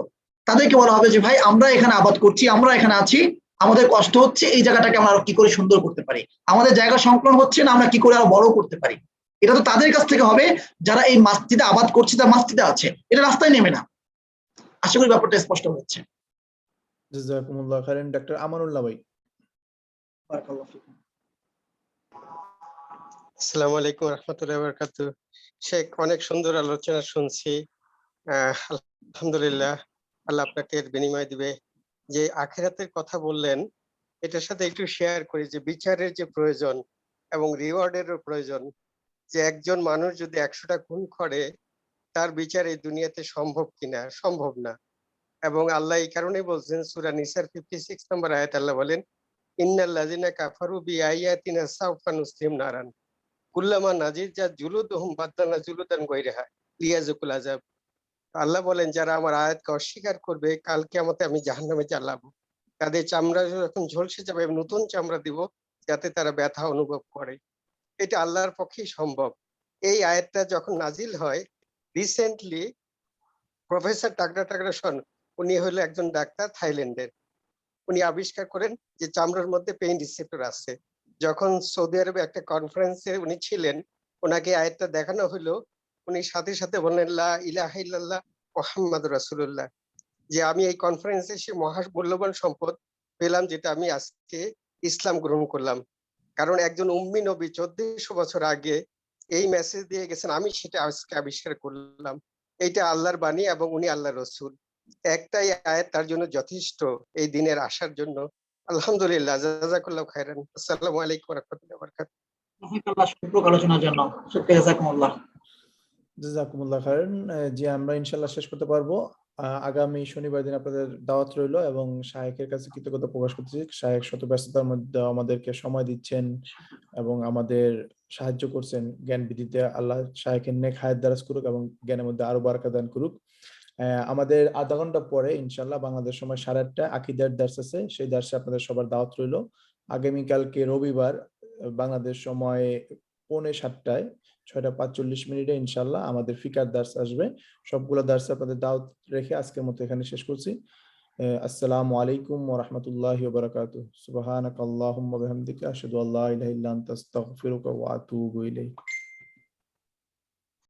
তাদেরকে বলা হবে যে ভাই আমরা এখানে আবাদ করছি, আমরা এখানে আছি, আমাদের কষ্ট হচ্ছে, এই জায়গাটাকে আমরা আরো কি করে সুন্দর করতে পারি, আমাদের জায়গা সংকলন হচ্ছে না, আমরা কি করে আরো বড় করতে পারি। এটা তো তাদের কাছ থেকে হবে যারা এই মসজিদে আবাদ করছে, তারা মসজিদে আছে, এটা রাস্তায় নেমে না। আশা করি ব্যাপারটা স্পষ্ট হচ্ছে। জাযাকুমুল্লাহ খাইরান। ডক্টর আমানুল্লাহ ভাই। বারাকাল্লাহু ফিকুম। আসসালামু আলাইকুম রহমতুল্লাহ বারাকাতু। শেখ, অনেক সুন্দর আলোচনা শুনছি। আলহামদুলিল্লাহ, আল্লাহ আপনাকে এর বিনিময় দিবে। যে আখিরাতের কথা বললেন, এটার সাথে একটু শেয়ার করি যে বিচারের যে প্রয়োজন এবং রিওয়ার্ডেরও প্রয়োজন। যে একজন মানুষ যদি 100টা খুন করে, তার বিচার এই দুনিয়াতে সম্ভব কিনা? সম্ভব না। এবং আল্লাহ এই কারণেই বলছেন সূরা নিসার 56 নম্বর আয়াত, আল্লাহ বলেন ইন্নাল্লাযিনা কাফারু বিআয়াতিনা সাওফা নুসলিম নারান কুল্লামা নাজিজা জুলুদুহুম বাদদালনা জুলুদান গায়রাহা লিয়াযুকুল আযাব। আল্লাহ বলেন যারা আমার আয়াতকে অস্বীকার করবে কাল কিয়ামতে আমি জাহান্নামে জ্বালাবো, তাদের চামড়া যখন ঝলসে যাবে নতুন চামড়া দিব যাতে তারা ব্যথা অনুভব করে। এটা আল্লাহর পক্ষেই সম্ভব। এই আয়াতটা যখন নাজিল হয়, রিসেন্টলি প্রফেসর টাগরা টাগরা শন, উনি হলো একজন ডাক্তার থাইল্যান্ডের, উনি আবিষ্কার করেন যে চামড়ার মধ্যে পেইন রিসেপ্টর আছে। যখন সৌদি আরবে একটা কনফারেন্সে উনি ছিলেন, ওনাকে আয়াতটা দেখানো হলো, উনি সাথে সাথে বললেন লা ইলাহা ইল্লাল্লাহ মুহাম্মাদুর রাসূলুল্লাহ, যে আমি এই কনফারেন্সে সে মহা মূল্যবান সম্পদ পেলাম, যেটা আমি আজকে ইসলাম গ্রহণ করলাম। কারণ একজন উম্মি নবী 1400 বছর আগে এই মেসেজ দিয়ে গেছেন, আমি সেটা আজকে আবিষ্কার করলাম। এইটা আল্লাহর বাণী এবং উনি আল্লাহর রাসূল। একটাই আয়াত তার জন্য যথেষ্ট এই দিনের আসার জন্য। আলহামদুলিল্লাহ, জাযাকাল্লাহু খাইরান। আসসালামু আলাইকুম ওয়া রাহমাতুল্লাহি ওয়া বারাকাতুহু। জাযাকাল্লাহ শুকর আলোচনার জন্য। শুকরিয়া, জাযাকুমুল্লাহ। জাযাকুমুল্লাহ খাইরান। জি, আমরা ইনশাল্লাহ শেষ করতে পারবো। আগামী শনিবার দিন আপনাদের দাওয়াত রইলো এবং শায়েখের কাছে কৃতজ্ঞতা প্রকাশ করতেছি। শায়েখ শত ব্যস্ততার মধ্যে আমাদেরকে সময় দিচ্ছেন এবং আমাদের সাহায্য করছেন জ্ঞান বৃদ্ধিতে। আল্লাহ শায়েখের নেক হায়াত দারাজ করুক এবং জ্ঞানের মধ্যে আরো বারাকা দান করুক। আমাদের আধা ঘন্টা পরে ইনশাল্লাহ বাংলাদেশ সময় 8:30 আকিদার দার্স আছে, সেই দার্সে আপনাদের সবার দাওয়াত রইলো। আগামীকালকে রবিবার বাংলাদেশ সময় 6:45 6:45 ইনশাল্লাহ আমাদের ফিকার দার্স আসবে। সবগুলো দার্সে আপনাদের দাওয়াত রেখে আজকের মতো এখানে শেষ করছি। আসসালামু আলাইকুম ওয়া রাহমাতুল্লাহি ওয়া বারাকাতুহু। সুবহানাকাল্লাহুম্মা ওয়া বিহামদিকা আশহাদু আল্লা ইলাহা ইল্লা আনতা আস্তাগফিরুকা ওয়া আতুবু ইলাইক।